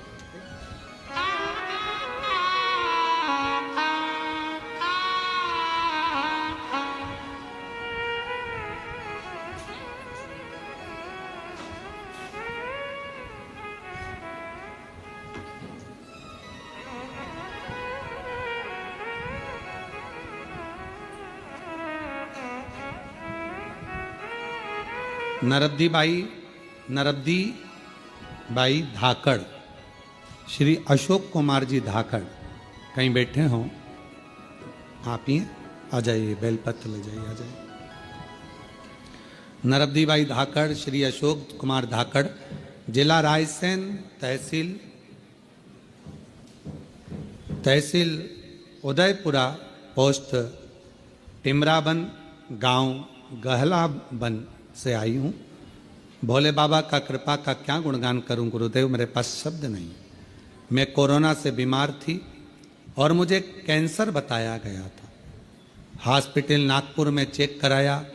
नरब्दी बाई धाकड़, श्री अशोक कुमार जी धाकड़ कहीं बैठे हों, आप ही आ जाइए, बेलपत्र ले जाइए, आ जाइए। नरब्दी बाई धाकड़, श्री अशोक कुमार धाकड़, जिला रायसेन, तहसील तहसील उदयपुरा, पोस्ट टिमराबन, गांव गहलाबन से आई हूँ। भोले बाबा का कृपा का क्या गुणगान करूं गुरुदेव, मेरे पास शब्द नहीं। मैं कोरोना से बीमार थी और मुझे कैंसर बताया गया था। हॉस्पिटल नागपुर में चेक कराया,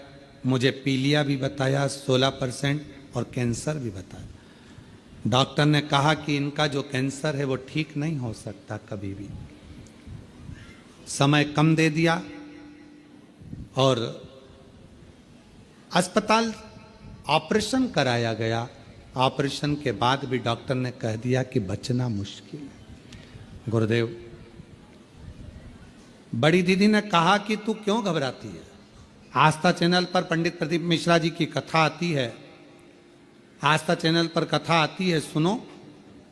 मुझे पीलिया भी बताया 16% और कैंसर भी बताया। डॉक्टर ने कहा कि इनका जो कैंसर है वो ठीक नहीं हो सकता कभी भी। समय कम दे दिया और अस्पताल ऑपरेशन कराया गया। ऑपरेशन के बाद भी डॉक्टर ने कह दिया कि बचना मुश्किल है। गुरुदेव, बड़ी दीदी ने कहा कि तू क्यों घबराती है, आस्था चैनल पर पंडित प्रदीप मिश्रा जी की कथा आती है, आस्था चैनल पर कथा आती है, सुनो।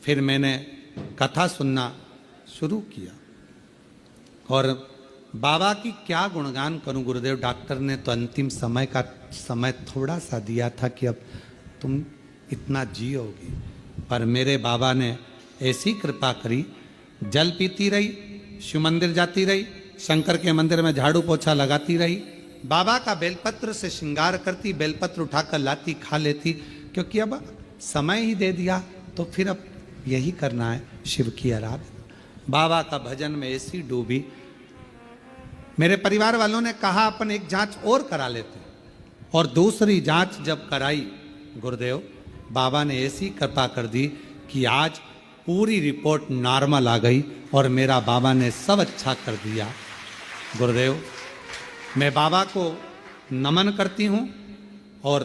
फिर मैंने कथा सुनना शुरू किया और बाबा की क्या गुणगान करूं गुरुदेव। डॉक्टर ने तो अंतिम समय का समय थोड़ा सा दिया था कि अब तुम इतना जियोगी, पर मेरे बाबा ने ऐसी कृपा करी। जल पीती रही, शिव मंदिर जाती रही, शंकर के मंदिर में झाड़ू पोछा लगाती रही, बाबा का बेलपत्र से श्रृंगार करती, बेलपत्र उठाकर लाती, खा लेती, क्योंकि अब समय ही दे दिया तो फिर अब यही करना है, शिव की आराधना। बाबा का भजन में ऐसी डूबी। मेरे परिवार वालों ने कहा अपन एक जांच और करा लेते, और दूसरी जांच जब कराई गुरुदेव, बाबा ने ऐसी कृपा कर दी कि आज पूरी रिपोर्ट नॉर्मल आ गई और मेरा बाबा ने सब अच्छा कर दिया। गुरुदेव, मैं बाबा को नमन करती हूँ। और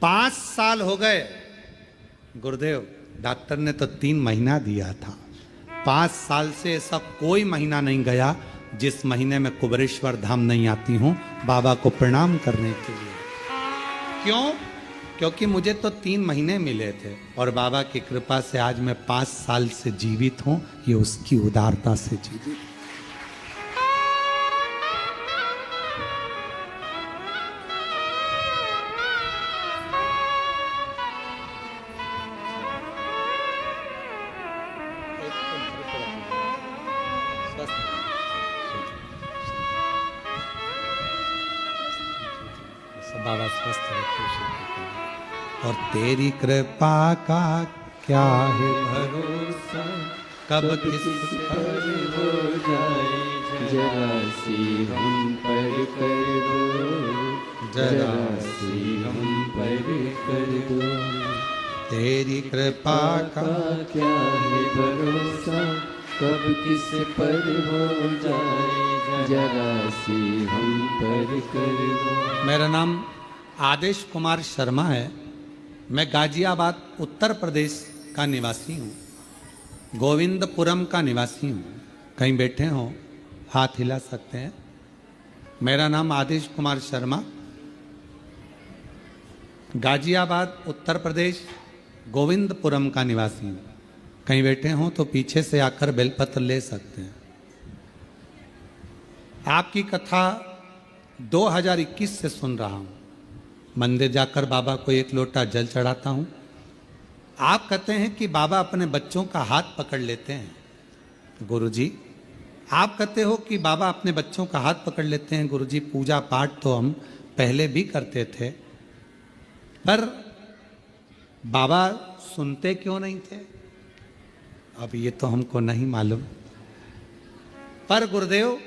5 साल हो गए गुरुदेव, डॉक्टर ने तो 3 महीना दिया था। 5 साल से ऐसा कोई महीना नहीं गया जिस महीने में कुबेरेश्वर धाम नहीं आती हूँ बाबा को प्रणाम करने के लिए। क्यों? क्योंकि मुझे तो 3 महीने मिले थे और बाबा की कृपा से आज मैं 5 साल से जीवित हूँ। ये उसकी उदारता से जीवित। बाबा स्वस्थ रखे। और तेरी कृपा का क्या है भरोसा, कब किस पर हो जाए, जरा सी हम पर कर दो, जरा सी हम पर कर दो। तेरी कृपा का क्या है भरोसा, कब किस पर हो जाए, जरा सी हम पर कर दो। मेरा नाम आदेश कुमार शर्मा है। मैं गाजियाबाद उत्तर प्रदेश का निवासी हूँ, गोविंदपुरम का निवासी हूँ। कहीं बैठे हो हाथ हिला सकते हैं। मेरा नाम आदेश कुमार शर्मा, गाजियाबाद उत्तर प्रदेश, गोविंदपुरम का निवासी हूँ। कहीं बैठे हो तो पीछे से आकर बेलपत्र ले सकते हैं। आपकी कथा 2021 से सुन रहा हूँ। मंदिर जाकर बाबा को 1 लोटा जल चढ़ाता हूँ। आप कहते हैं कि बाबा अपने बच्चों का हाथ पकड़ लेते हैं। गुरुजी, आप कहते हो कि बाबा अपने बच्चों का हाथ पकड़ लेते हैं। गुरुजी, पूजा पाठ तो हम पहले भी करते थे, पर बाबा सुनते क्यों नहीं थे, अब ये तो हमको नहीं मालूम। पर गुरुदेव,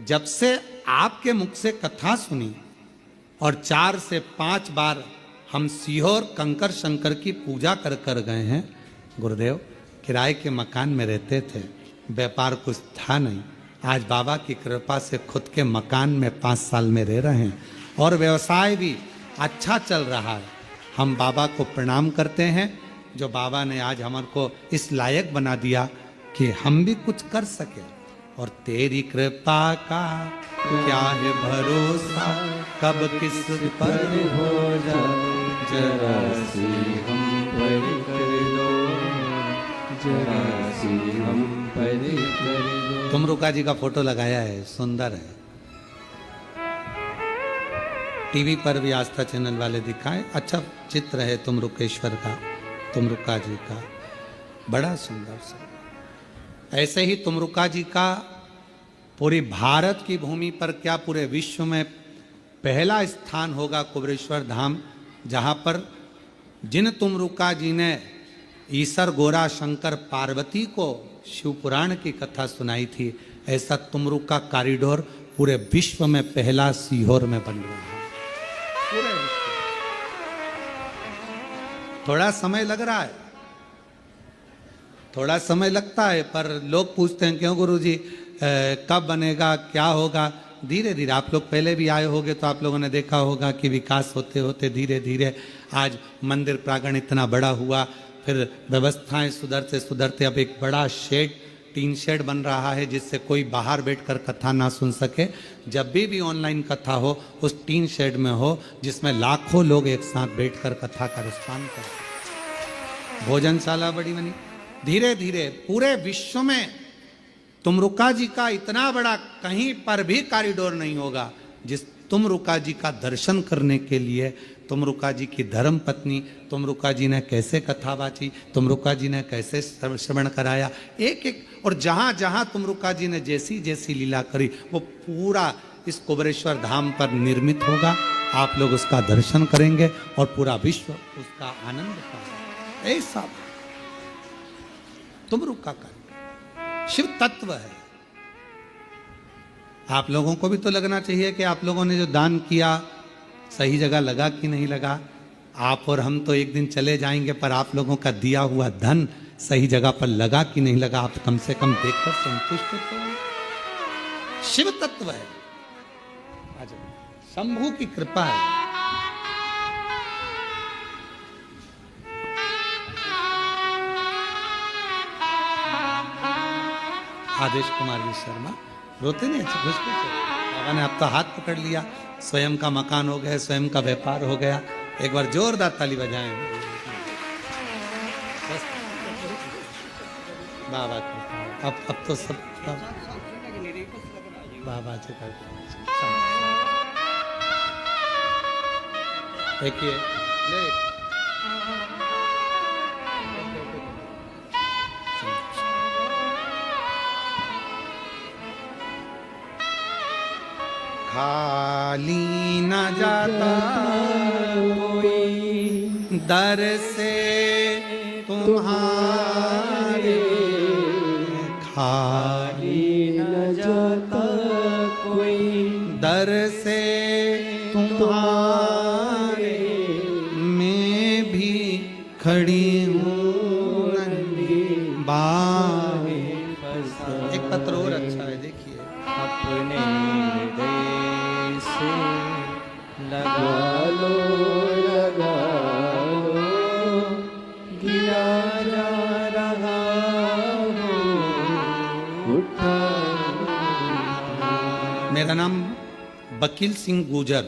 जब से आपके मुख से कथा सुनी और 4 से 5 बार हम सीहोर कंकर शंकर की पूजा कर कर गए हैं। गुरुदेव, किराए के मकान में रहते थे, व्यापार कुछ था नहीं। आज बाबा की कृपा से खुद के मकान में 5 साल में रह रहे हैं और व्यवसाय भी अच्छा चल रहा है। हम बाबा को प्रणाम करते हैं, जो बाबा ने आज हमारे को इस लायक बना दिया कि हम भी कुछ कर सके। और तेरी कृपा का क्या है भरोसा, कब किस पर हो जाए, जरा सी हम पर कर दो, जरा सी हम पर कर दो। तुमरुका जी का फोटो लगाया है, सुंदर है। टीवी पर भी आस्था चैनल वाले दिखाए, अच्छा चित्र है तुमरुकेश्वर का, तुमरुका जी का, बड़ा सुंदर सा। ऐसे ही तुमरुका जी का पूरी भारत की भूमि पर क्या पूरे विश्व में पहला स्थान होगा कुबेरेश्वर धाम, जहाँ पर जिन तुमरुका जी ने ईसर गोरा शंकर पार्वती को शिव पुराण की कथा सुनाई थी, ऐसा तुमरुका कॉरिडोर पूरे विश्व में पहला सीहोर में बन रहा है। पूरे विश्व थोड़ा समय लग रहा है, थोड़ा समय लगता है, पर लोग पूछते हैं क्यों गुरुजी कब बनेगा, क्या होगा। धीरे धीरे आप लोग पहले भी आए होंगे तो आप लोगों ने देखा होगा कि विकास होते होते धीरे धीरे आज मंदिर प्रांगण इतना बड़ा हुआ, फिर व्यवस्थाएं सुधरते सुधरते अब एक बड़ा शेड, टीन शेड बन रहा है जिससे कोई बाहर बैठकर कथा ना सुन सके। जब भी ऑनलाइन कथा हो उस टीन शेड में हो जिसमें लाखों लोग एक साथ बैठकर कथा का रसपान करें। भोजनशाला बड़ी बनी। धीरे धीरे पूरे विश्व में तुमरुका जी का इतना बड़ा कहीं पर भी कॉरिडोर नहीं होगा जिस तुमरुका जी का दर्शन करने के लिए तुमरुका जी की धर्म पत्नी, तुमरुका जी ने कैसे कथा बाची, तुमरुका जी ने कैसे श्रवण कराया, एक एक, और जहाँ जहाँ तुमरुका जी ने जैसी जैसी लीला करी वो पूरा इस कुबेरेश्वर धाम पर निर्मित होगा। आप लोग उसका दर्शन करेंगे और पूरा विश्व उसका आनंद पाएगा। ऐसा तुमरुका का शिव तत्व है। आप लोगों को भी तो लगना चाहिए कि आप लोगों ने जो दान किया सही जगह लगा कि नहीं लगा। आप और हम तो एक दिन चले जाएंगे, पर आप लोगों का दिया हुआ धन सही जगह पर लगा कि नहीं लगा, आप कम से कम देखकर संतुष्ट तो हो। शिव तत्व है, शंभू की कृपा है। आदेश कुमार जी शर्मा रोते नहीं, अच्छा खुश बाबा ने अब तो हाथ पकड़ लिया, स्वयं का मकान हो गया, स्वयं का व्यापार हो गया। एक बार जोरदार ताली बजाएं बाबा की। अब तो सब बाबा से देखिए खाली न जाता कोई दर से तुम्हारे, खाली न जाता कोई दर से तुम्हारे, मैं भी खड़ी हूँ नंदी बागे। एक पत्र और अच्छा है, देखिए। अपने हृदय से लगा लो गिरा जा रहा हो उठा। मेरा नाम वकील सिंह गुजर,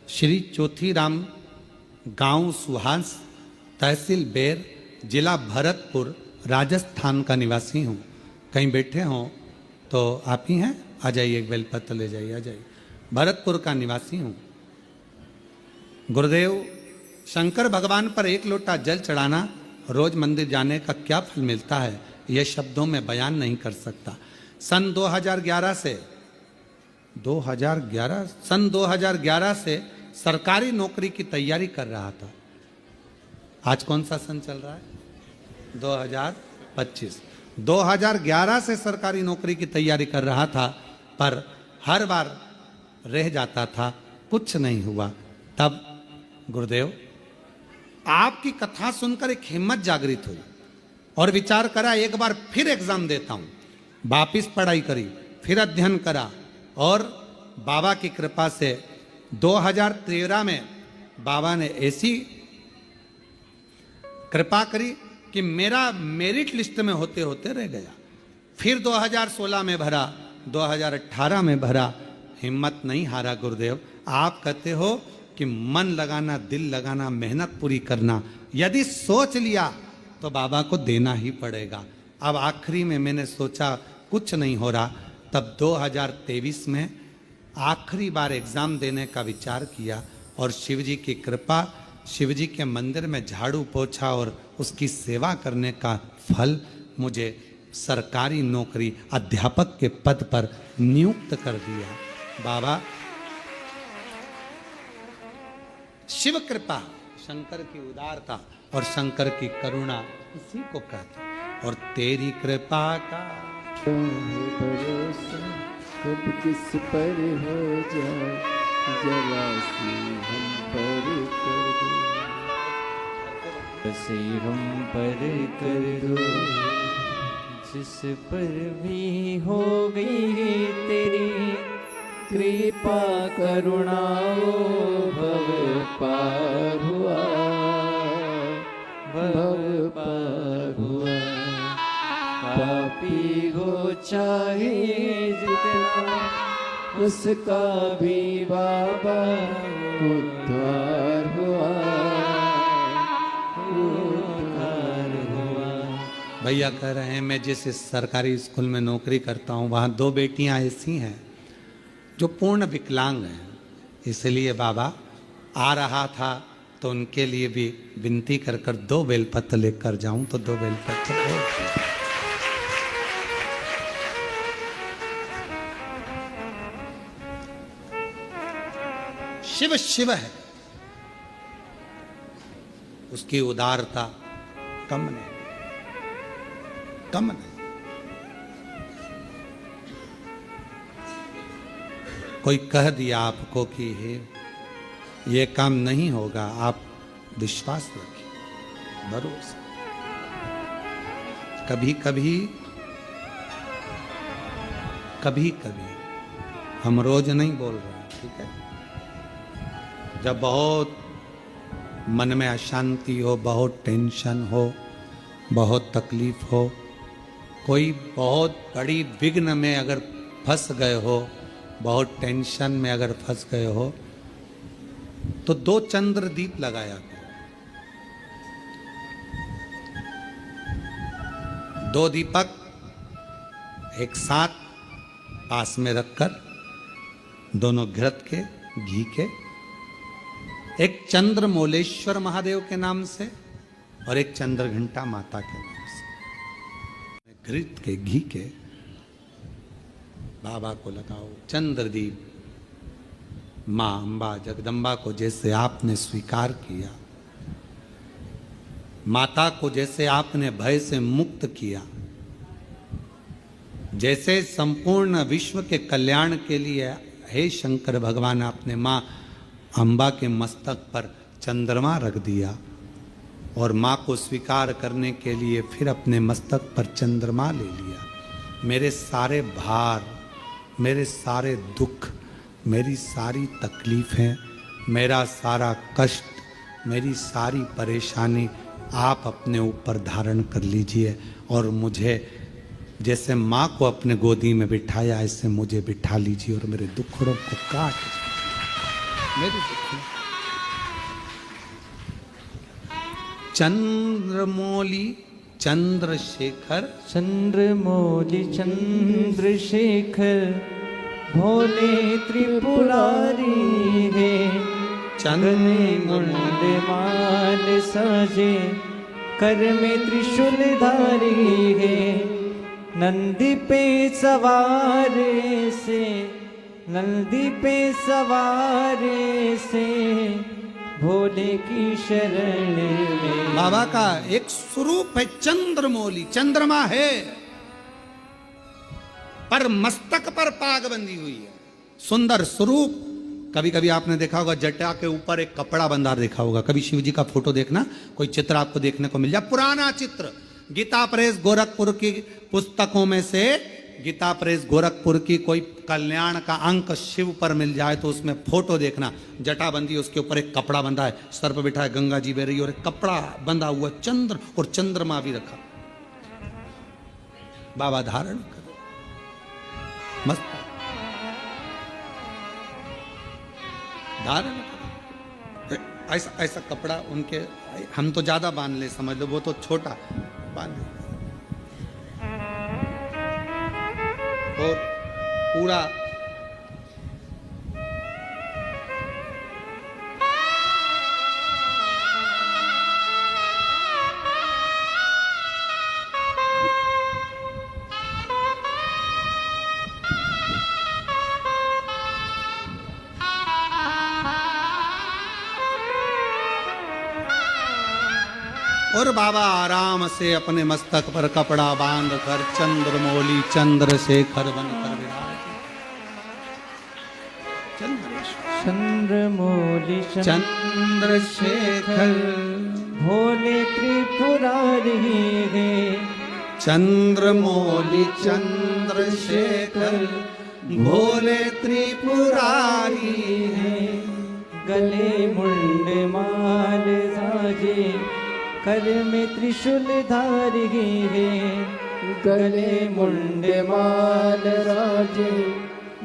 श्री चौथीराम, गांव सुहास, तहसील बेर, जिला भरतपुर, राजस्थान का निवासी हूँ। कहीं बैठे हों तो आप ही हैं, आ जाइए, एक बेलपत्र ले जाइए, आ जाइए। भरतपुर का निवासी हूँ। गुरुदेव, शंकर भगवान पर एक लोटा जल चढ़ाना, रोज मंदिर जाने का क्या फल मिलता है, यह शब्दों में बयान नहीं कर सकता। सन 2011 से सरकारी नौकरी की तैयारी कर रहा था। आज कौन सा सन चल रहा है? 2025। 2011 से सरकारी नौकरी की तैयारी कर रहा था, पर हर बार रह जाता था, कुछ नहीं हुआ। तब गुरुदेव आपकी कथा सुनकर एक हिम्मत जागृत हुई और विचार करा एक बार फिर एग्जाम देता हूं। वापिस पढ़ाई करी, फिर अध्ययन करा और बाबा की कृपा से 2013 में बाबा ने ऐसी कृपा करी कि मेरा मेरिट लिस्ट में होते होते रह गया। फिर 2016 में भरा, 2018 में भरा, हिम्मत नहीं हारा गुरुदेव। आप कहते हो कि मन लगाना, दिल लगाना, मेहनत पूरी करना, यदि सोच लिया तो बाबा को देना ही पड़ेगा। अब आखिरी में मैंने सोचा कुछ नहीं हो रहा, तब 2023 में आखिरी बार एग्ज़ाम देने का विचार किया और शिवजी की कृपा, शिवजी के मंदिर में झाड़ू पोछा और उसकी सेवा करने का फल मुझे सरकारी नौकरी अध्यापक के पद पर नियुक्त कर दिया। बाबा, शिव कृपा, शंकर की उदारता और शंकर की करुणा इसी को कहते। और तेरी कृपा का भरोसा कब किस पर हो जाए, जरा सी हम पर कर दो, बसे हम पर कर दो, जिस पर भी हो गई तेरी कृपा करुणा, वो भव पार हुआ, भव पार हुआ। पापी हो चाहे जितना, उसका भी बाबा उद्धार हुआ, उद्धार हुआ। भैया कह रहे हैं मैं जिस इस सरकारी स्कूल में नौकरी करता हूँ वहाँ 2 बेटियाँ ऐसी हैं जो पूर्ण विकलांग हैं। इसलिए बाबा आ रहा था तो उनके लिए भी विनती कर कर 2 बेलपत्र लेकर जाऊं, तो 2 बेलपत्र। शिव शिव है, उसकी उदारता कम नहीं, कम नहीं। कोई कह दिया आपको कि ये काम नहीं होगा, आप विश्वास रखिए, भरोसा। कभी कभी कभी कभी हम रोज नहीं बोल रहे हैं, ठीक है? जब बहुत मन में अशांति हो, बहुत टेंशन हो, बहुत तकलीफ हो, कोई बहुत बड़ी विघ्न में अगर फंस गए हो, बहुत टेंशन में अगर फंस गए हो, तो 2 चंद्र दीप लगाया करो। 2 दीपक एक साथ पास में रखकर, दोनों घृत के, घी के, एक चंद्रमौलेश्वर महादेव के नाम से और एक चंद्रघंटा माता के नाम से, घृत के, घी के बाबा को लगाओ। चंद्रदीप माँ अम्बा जगदम्बा को जैसे आपने स्वीकार किया, माता को जैसे आपने भय से मुक्त किया, जैसे संपूर्ण विश्व के कल्याण के लिए हे शंकर भगवान आपने माँ अम्बा के मस्तक पर चंद्रमा रख दिया, और माँ को स्वीकार करने के लिए फिर अपने मस्तक पर चंद्रमा ले लिया। मेरे सारे भार, मेरे सारे दुख, मेरी सारी तकलीफें, मेरा सारा कष्ट, मेरी सारी परेशानी आप अपने ऊपर धारण कर लीजिए, और मुझे जैसे माँ को अपने गोदी में बिठाया ऐसे मुझे बिठा लीजिए, और मेरे दुखड़ों को काट मेरे दुखों। चंद्रमौली चंद्रशेखर, चंद्रमौली चंद्रशेखर, भोले त्रिपुरारी है, गले मुंड माल साजे, कर में त्रिशूल धारी है, नंदी पे सवार से, नंदी पे सवार से, भोले की शरण में। बाबा का एक स्वरूप है चंद्रमौली, चंद्रमा है पर मस्तक पर पाग बंधी हुई है, सुंदर स्वरूप। कभी कभी आपने देखा होगा जटा के ऊपर एक कपड़ा बंधा देखा होगा, कभी शिव जी का फोटो देखना, कोई चित्र आपको देखने को मिल जाए, पुराना चित्र, गीता प्रेस गोरखपुर की पुस्तकों में से, गीता प्रेस गोरखपुर की कोई कल्याण का अंक शिव पर मिल जाए तो उसमें फोटो देखना, जटा बंदी, उसके ऊपर एक कपड़ा बंधा है, सर पर बिठा है गंगा जी बह रही है, और एक कपड़ा बंधा हुआ चंद्र और चंद्रमा भी रखा, बाबा धारण करो, मस्त धारण करो। ऐसा ऐसा कपड़ा उनके, हम तो ज्यादा बांध ले समझ लो, वो तो छोटा बांध ले, और पूरा और बाबा आराम से अपने मस्तक पर कपड़ा बांध कर चंद्रमौली चंद्रशेखर बनकर विराज। चंद्रमौली चंद्रशेखर भोले त्रिपुरारी है। चंद्रमौली चंद्रशेखर भोले त्रिपुरारी है। गले मुंड माल साजे कर में त्रिशूल धारी है। गले मुंड माल राजे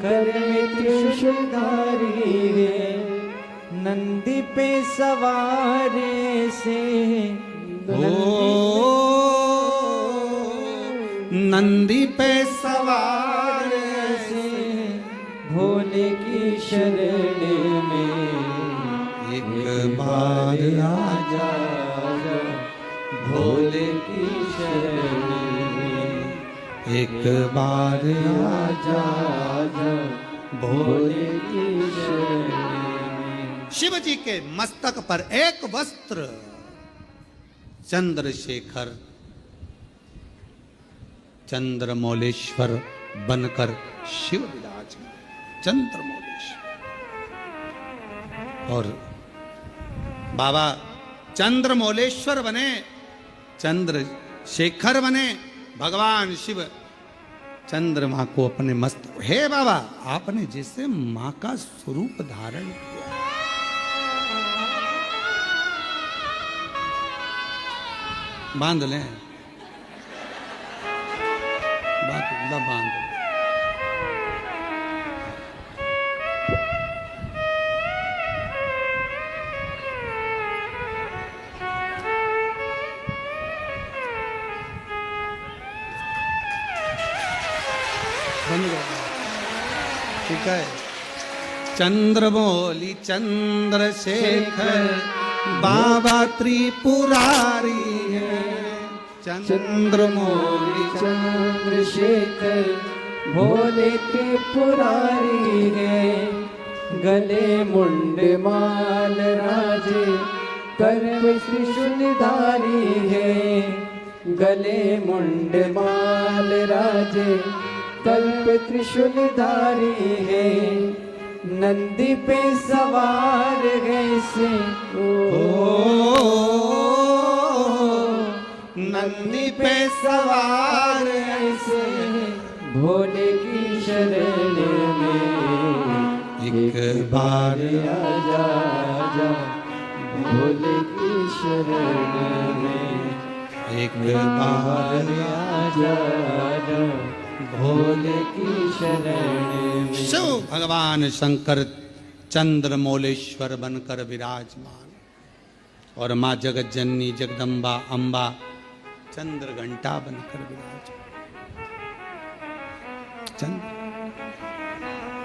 कर में त्रिशूल धारी है। नंदी पे सवार से ओ नंदी पे सवार से भोले की शरण में एक बार आजा भोले की शरण में एक बार आजा भोले की शरण में। शिव जी के मस्तक पर एक वस्त्र चंद्रशेखर चंद्रमौलेश्वर बनकर शिव विराजमान। चंद्रमौलेश्वर और बाबा चंद्रमौलेश्वर बने, चंद्रशेखर बने। भगवान शिव चंद्रमा को अपने मस्त, हे बाबा आपने जैसे मां का स्वरूप धारण किया। बांध लें बात बांध लें। ठीक है। चंद्रमौली चंद्रशेखर बाबा त्रिपुरारी है। चंद्रमौली चंद्रशेखर भोले त्रिपुरारी है। गले मुंड माल राजे कर में त्रिशूल धारी है। गले मुंड माल राजे कल्प त्रिशूल धारी है। नंदी पे सवार है से ओ नंदी पे सवार ऐसे भोले की शरण में एक बार आजा आजा भोले की शरण में एक बार आजा आजा भोले की शरण में। शिव भगवान शंकर चंद्रमौलेश्वर बनकर विराजमान और माँ जगत जननी जगदम्बा अम्बा चंद्र घंटा बनकर विराजमान। चंद्र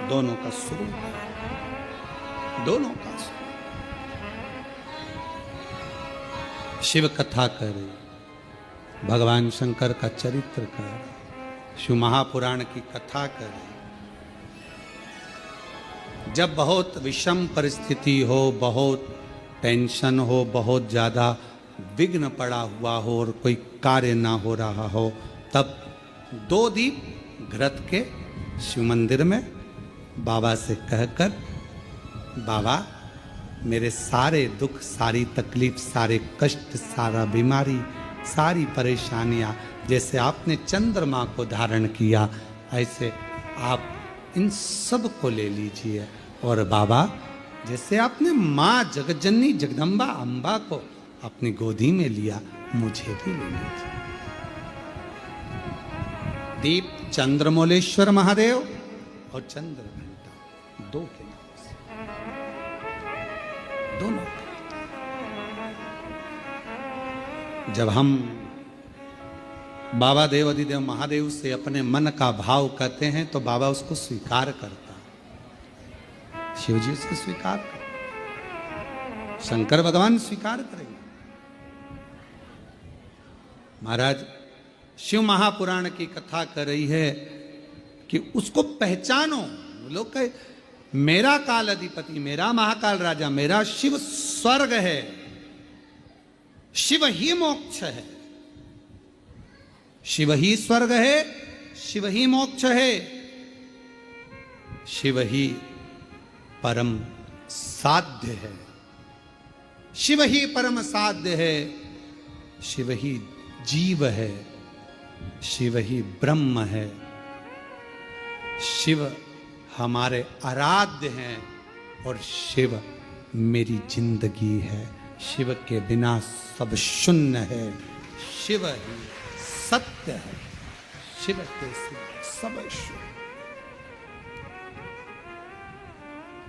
दोनों का स्वरूप है, दोनों का स्वरूप। शिव कथा करे, भगवान शंकर का चरित्र करे, शिव महापुराण की कथा करे। जब बहुत विषम परिस्थिति हो, बहुत टेंशन हो, बहुत ज़्यादा विघ्न पड़ा हुआ हो और कोई कार्य ना हो रहा हो, तब 2 दीप घृत के शिव मंदिर में बाबा से कहकर, बाबा मेरे सारे दुख, सारी तकलीफ, सारे कष्ट, सारा बीमारी, सारी परेशानियां, जैसे आपने चंद्रमा को धारण किया ऐसे आप इन सब को ले लीजिए। और बाबा जैसे आपने माँ जगतजननी जगदम्बा अम्बा को अपनी गोदी में लिया, मुझे भी ले लीजिए। दीप चंद्रमौलेश्वर महादेव और चंद्र घंटा 2 के नाम से, दोनों। जब हम बाबा देव अधिदेव महादेव से अपने मन का भाव कहते हैं तो बाबा उसको स्वीकार करता है, शिव जी उसको स्वीकार करते, शंकर भगवान स्वीकार करेंगे। महाराज शिव महापुराण की कथा कर रही है कि उसको पहचानो। लोग कहे मेरा काल अधिपति, मेरा महाकाल राजा, मेरा शिव स्वर्ग है, शिव ही मोक्ष है, शिव ही स्वर्ग है, शिव ही मोक्ष है, शिव ही परम साध्य है, शिव ही परम साध्य है, शिव ही जीव है, शिव ही ब्रह्म है, शिव हमारे आराध्य हैं और शिव मेरी जिंदगी है। शिव के बिना सब शून्य है, शिव ही सत्य है, शिव के सिवा सब शून्य,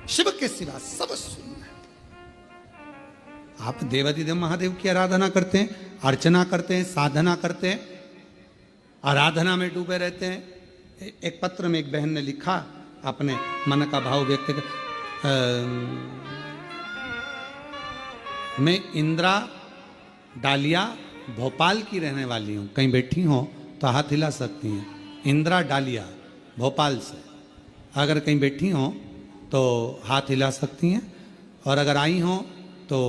शिव के सिवा सब शून्य है। आप देवाधिदेव महादेव की आराधना करते हैं, अर्चना करते हैं, साधना करते हैं, आराधना में डूबे रहते हैं। एक पत्र में एक बहन ने लिखा, अपने मन का भाव व्यक्त कर, मैं इंदिरा डालिया भोपाल की रहने वाली हूँ, कहीं बैठी हो तो हाथ हिला सकती हैं। इंदिरा डालिया भोपाल से, अगर कहीं बैठी हो तो हाथ हिला सकती हैं, और अगर आई हो तो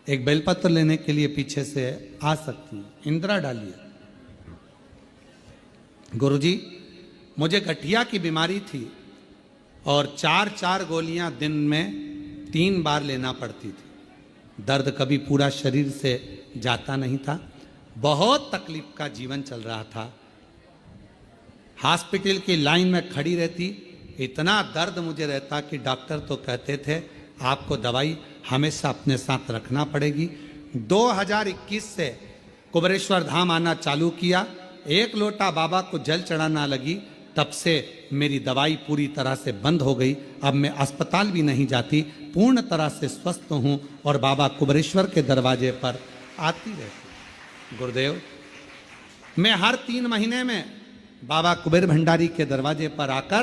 एक बेलपत्र लेने के लिए पीछे से आ सकती हैं। इंदिरा डालिया। गुरुजी, मुझे गठिया की बीमारी थी और 4-4 गोलियां दिन में 3 बार लेना पड़ती थी। दर्द कभी पूरा शरीर से जाता नहीं था, बहुत तकलीफ का जीवन चल रहा था। हॉस्पिटल की लाइन में खड़ी रहती, इतना दर्द मुझे रहता कि डॉक्टर तो कहते थे आपको दवाई हमेशा अपने साथ रखना पड़ेगी। 2021 से कुबेरेश्वर धाम आना चालू किया, 1 लोटा बाबा को जल चढ़ाना लगी, तब से मेरी दवाई पूरी तरह से बंद हो गई। अब मैं अस्पताल भी नहीं जाती, पूर्ण तरह से स्वस्थ हूँ और बाबा कुबेरेश्वर के दरवाजे पर आती रहती। गुरुदेव, मैं हर 3 महीने में बाबा कुबेर भंडारी के दरवाजे पर आकर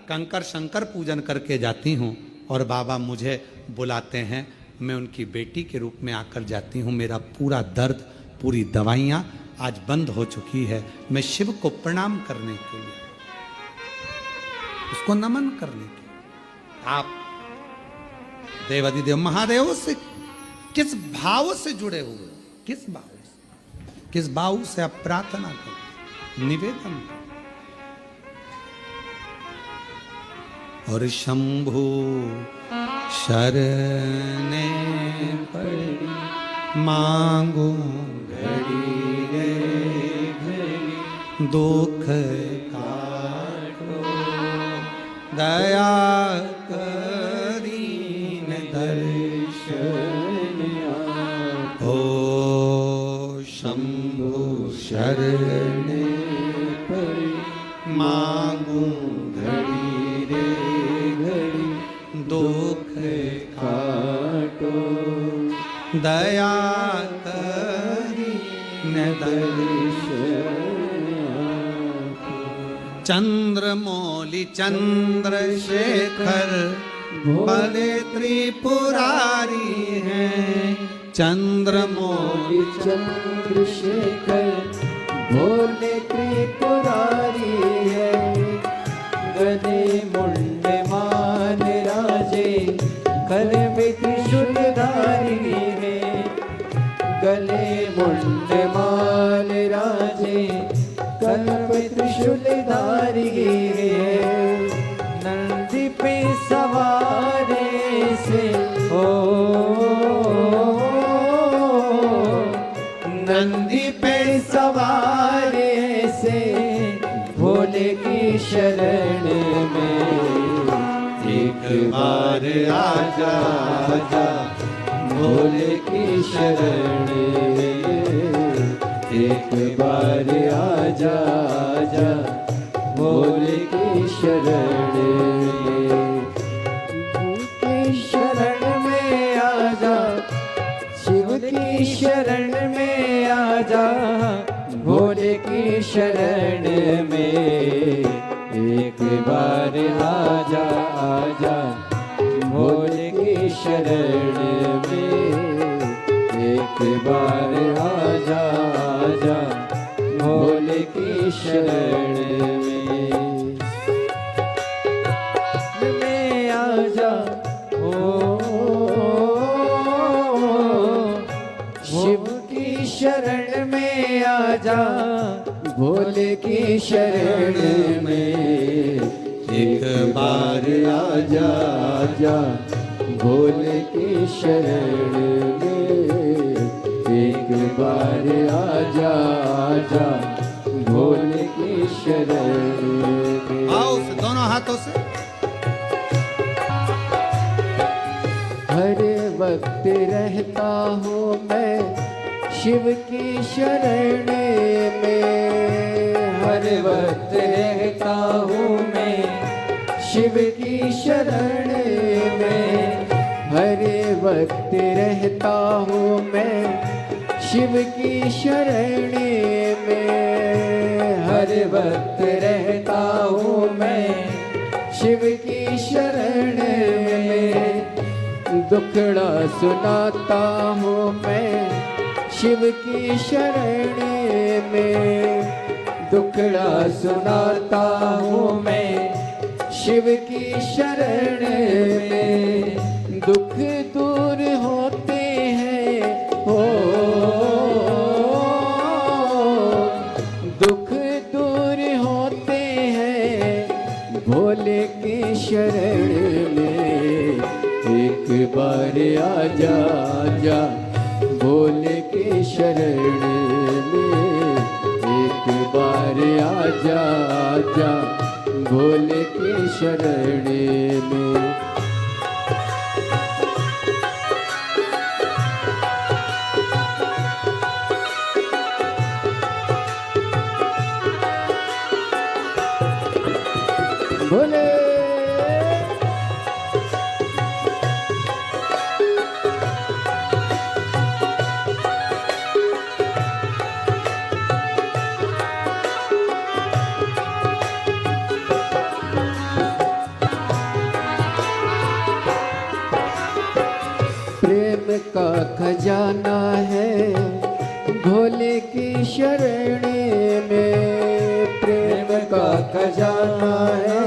कंकर शंकर पूजन करके जाती हूँ और बाबा मुझे बुलाते हैं, मैं उनकी बेटी के रूप में आकर जाती हूँ। मेरा पूरा दर्द, पूरी दवाइयाँ आज बंद हो चुकी है। मैं शिव को प्रणाम करने के लिए, उसको नमन करने के लिए। आप देवाधिदेव महादेव से किस भाव से जुड़े हुए, किस भाव से आप प्रार्थना करो, निवेदन करो। और शंभु शरणे पड़ी मांगू घड़ी रे घड़ी, दुख काटो दया करीन दर्शन हो। शंभु शरणे पड़ी मांगू घड़ी रे घड़ी, दुख काटो दया करीन दर्शन। चंद्रमौली चंद्रशेखर भोले त्रिपुरारी हैं, चंद्रमौली चंद्रशेखर भोले त्रिपुरारी है। गले मुंड मान राजे कर में त्रिशूलधारी है। गले मुंड मान राजे कर में त्रिशूलधारी है। नंदी पे सवारे से हो, नंदी पे सवारे से भोले की शरण में एक बार आजा आजा, भोले की शरण में एक बार आजा आजा, भोले की शरण में। की शरण में आजा, शिव की शरण में आजा, भोले की शरण में एक बार आजा आजा, भोले की शरण में एक बार आजा आजा, भोले की शरण में आजा। ओ शिव बार आजा आजा भोले की शरण में, एक बार आजा आजा भोले की शरण में। आओ से दोनों हाथों से। हर वक्त रहता हूँ मैं शिव की शरण में, हर वक्त रहता हूँ मैं शिव की शरण में, हर वक्त रहता हूँ मैं शिव की शरण में, हर वक्त रहता हूँ मैं शिव की शरण में। दुखड़ा सुनाता हूँ मैं शिव की शरण में, दुखड़ा सुनाता हूँ मैं शिव की शरण में। दुख दूर होते हैं हो, दुख दूर होते हैं भोले की शरण में, एक बार आजा आजा भोले की शरण में, एक बार आजा आजा भोले की शरण में। भोले प्रेम का खजाना है भोले की शरण में, प्रेम का खजाना है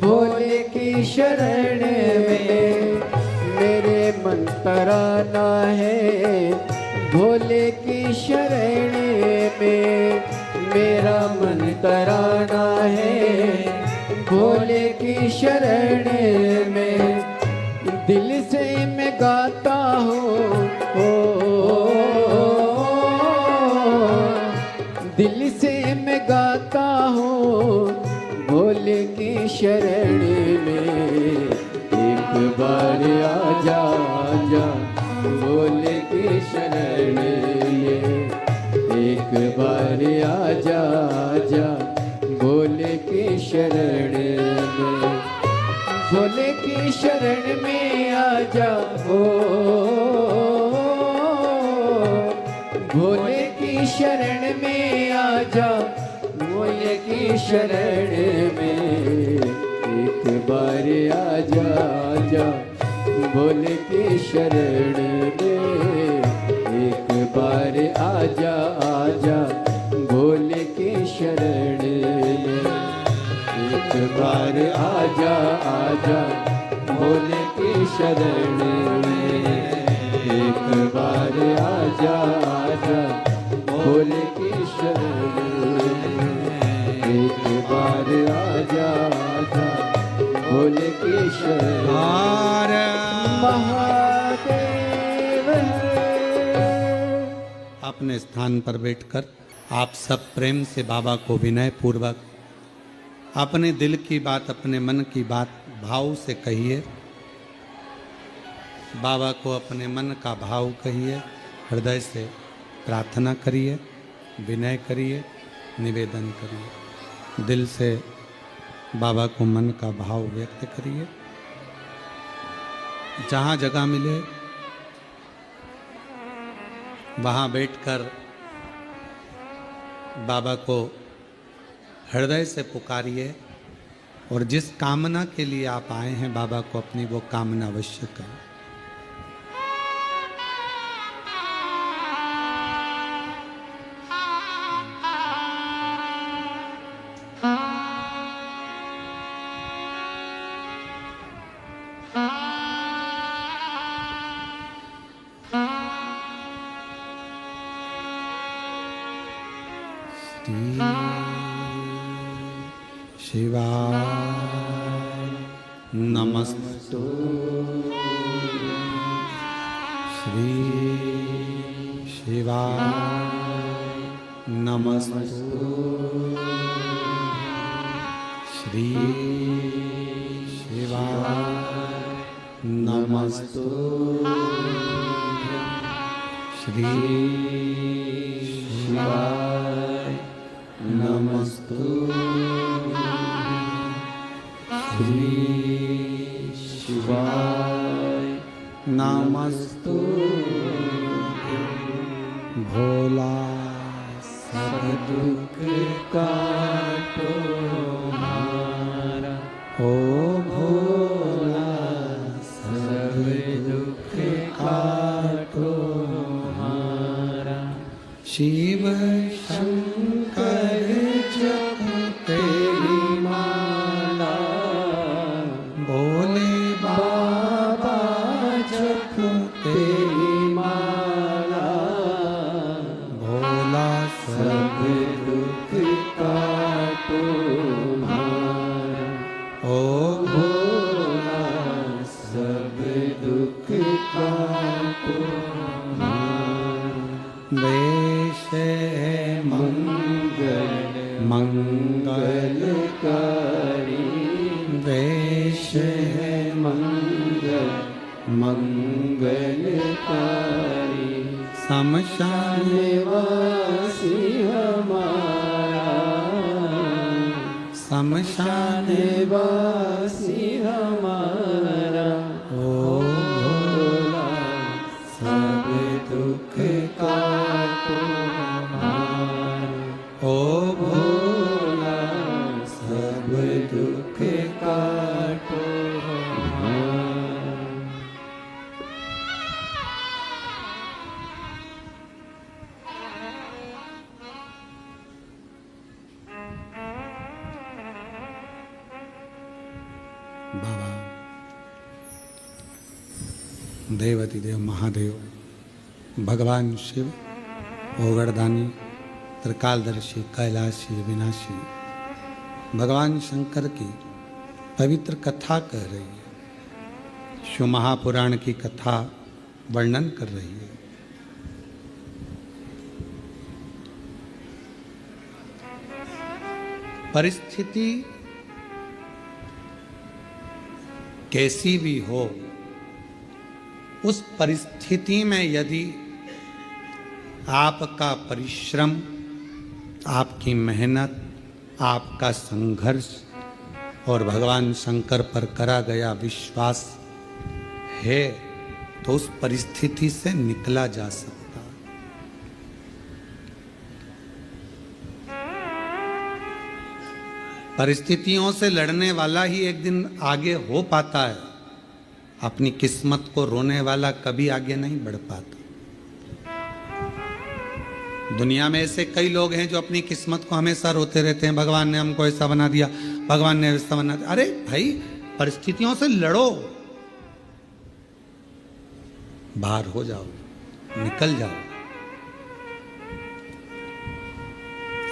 भोले की शरण में। मेरे मन तराना है भोले की शरण में, मेरा मन तराना है भोले की शरण में। दिल से मैं गाता हूँ दिल से मैं गाता हूँ भोले की शरण में, एक बार आजा आजा भोले की शरण में, एक बार आजा आजा भोले की शरण में। भोले की शरण में आजा हो, भोले की शरण में आजा, भोले की शरण में। एक बार आजा आजा भोले की शरण में, एक बार आजा आजा भोले की शरण में। एक बार आजा आजा भोले की शरण में, एक बार आजा आजा भोले की शरण में, एक बार आजा आजा भोले की शरण में। महादेव अपने स्थान पर बैठकर आप सब प्रेम से बाबा को विनय पूर्वक अपने दिल की बात, अपने मन की बात भाव से कहिए। बाबा को अपने मन का भाव कहिए, हृदय से प्रार्थना करिए, विनय करिए, निवेदन करिए। दिल से बाबा को मन का भाव व्यक्त करिए। जहाँ जगह मिले वहाँ बैठकर बाबा को हृदय से पुकारिए और जिस कामना के लिए आप आए हैं बाबा को अपनी वो कामना अवश्य करें। शिवाय नमस्तु श्री शिवाय नमस्तु श्री शिवाय नमस्तु श्री शिवाय नमस्तु श्री शिवाय नमस्तु भोला सब दुख काटो हमारा, ओ भोला सब दुख काटो हमारा। शिव शंकर जपते माला, भोले बाबा जपते माला, भोला सब दुख काटो हमारा, ओ भोला सब दुख काटो हमारा। वेश मंगल मंगलकारी, वेश मंगल मंगलकारी, शमशान वासी हमारा, शमशान वासी हमारा, ओ भोला सब दुख काटो हमारा, ओ भोला सब दुख काटो हमारा। बाबा देवती देव महादेव, भगवान शिव, ओगरदानी, त्रिकालदर्शी, कैलाशी, विनाशी, भगवान शंकर की पवित्र कथा कह रही है, शिव महापुराण की कथा वर्णन कर रही है। परिस्थिति कैसी भी हो, उस परिस्थिति में यदि आपका परिश्रम, आपकी मेहनत, आपका संघर्ष और भगवान शंकर पर करा गया विश्वास है, तो उस परिस्थिति से निकला जा सकता है। परिस्थितियों से लड़ने वाला ही एक दिन आगे हो पाता है, अपनी किस्मत को रोने वाला कभी आगे नहीं बढ़ पाता। दुनिया में ऐसे कई लोग हैं जो अपनी किस्मत को हमेशा रोते रहते हैं, भगवान ने हमको ऐसा बना दिया, भगवान ने ऐसा बना दिया। अरे भाई, परिस्थितियों से लड़ो, बाहर हो जाओ, निकल जाओ,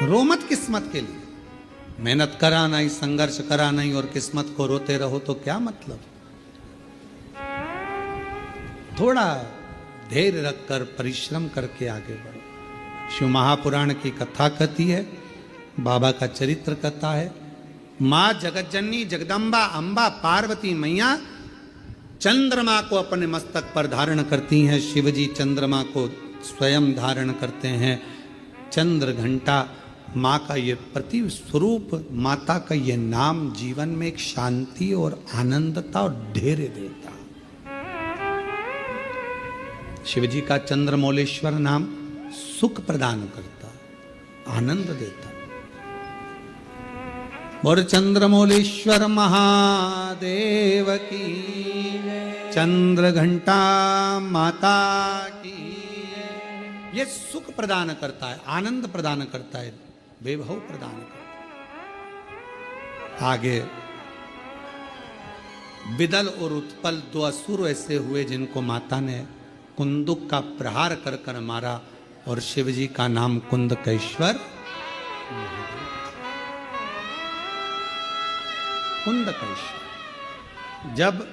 रो मत किस्मत के लिए। मेहनत करा नहीं, संघर्ष करा नहीं और किस्मत को रोते रहो तो क्या मतलब। थोड़ा धैर्य रखकर परिश्रम करके आगे बढ़ो। शिव महापुराण की कथा कहती है, बाबा का चरित्र कथा है। माँ जगतजननी जगदम्बा अम्बा पार्वती मैया चंद्रमा को अपने मस्तक पर धारण करती हैं, शिवजी चंद्रमा को स्वयं धारण करते हैं। चंद्र घंटा माँ का ये प्रति स्वरूप, माता का ये नाम जीवन में एक शांति और आनंदता और धैर्य देता। शिवजी का चंद्रमौलेश्वर नाम सुख प्रदान करता, आनंद देता। और चंद्रमौलेश्वर महादेव की, चंद्र घंटा माता की। ये सुख प्रदान करता है, आनंद प्रदान करता है, वैभव प्रदान करता है। आगे विदल और उत्पल दो असुर ऐसे हुए जिनको माता ने कुंदुक का प्रहार कर कर मारा, और शिवजी का नाम कुंदकेश्वर, कुंदकेश्वर। जब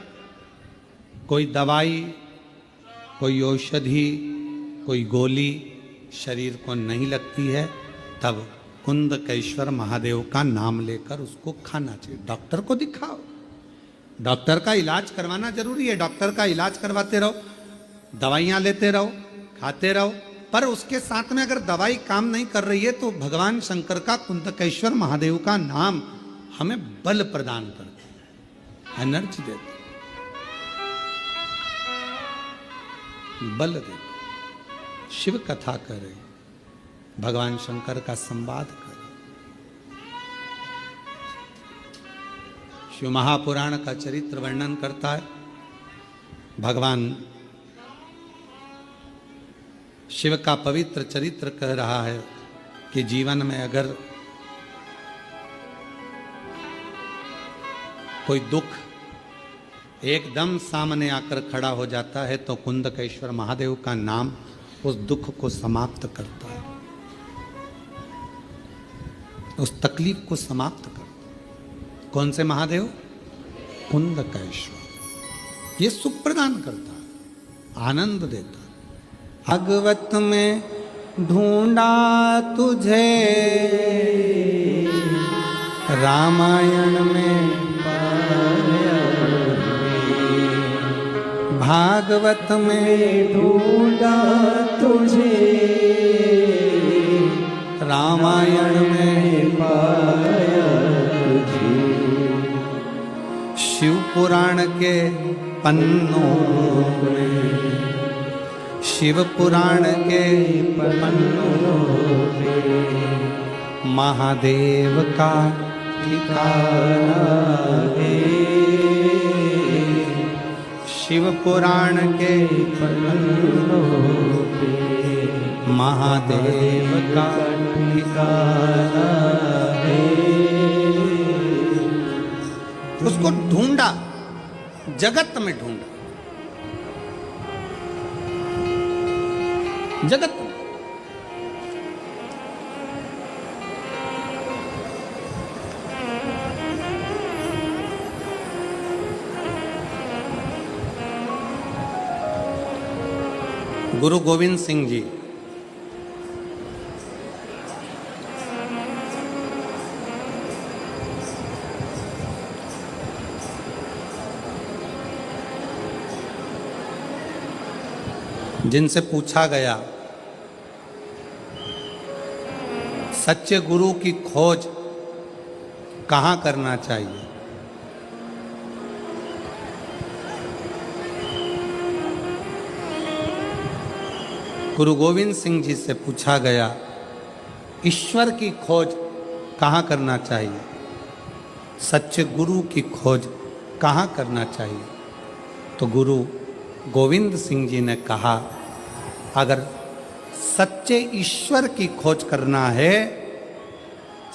कोई दवाई, कोई औषधि, कोई गोली शरीर को नहीं लगती है, तब कुंदकेश्वर महादेव का नाम लेकर उसको खाना चाहिए। डॉक्टर को दिखाओ, डॉक्टर का इलाज करवाना जरूरी है। डॉक्टर का इलाज करवाते रहो, दवाइयां लेते रहो, खाते रहो, पर उसके साथ में अगर दवाई काम नहीं कर रही है तो भगवान शंकर का, कुंदकेश्वर महादेव का नाम हमें बल प्रदान करता है, एनर्जी देता है, बल देता है। शिव कथा करें, भगवान शंकर का संवाद करें। शिव महापुराण का चरित्र वर्णन करता है। भगवान शिव का पवित्र चरित्र कह रहा है कि जीवन में अगर कोई दुख एकदम सामने आकर खड़ा हो जाता है तो कुंदकेश्वर महादेव का नाम उस दुख को समाप्त करता है, उस तकलीफ को समाप्त करता है। कौन से महादेव? कुंदकेश्वर। ये सुख प्रदान करता है, आनंद देता है। भागवत में ढूंढा तुझे, रामायण में पाया, भागवत में ढूंढा तुझे, रामायण में पाया तुझे। शिव पुराण के पन्नों में, शिव पुराण के पन्नों पे महादेव का ठिकाना है। शिव पुराण के पन्नों पे महादेव का ठिकाना है। उसको ढूंढा, जगत में ढूंढा, जगत में। गुरु गोविंद सिंह जी जिनसे पूछा गया सच्चे गुरु की खोज कहाँ करना चाहिए, गुरु गोविंद सिंह जी से पूछा गया ईश्वर की खोज कहाँ करना चाहिए, सच्चे गुरु की खोज कहाँ करना चाहिए, तो गुरु गोविंद सिंह जी ने कहा अगर सच्चे ईश्वर की खोज करना है,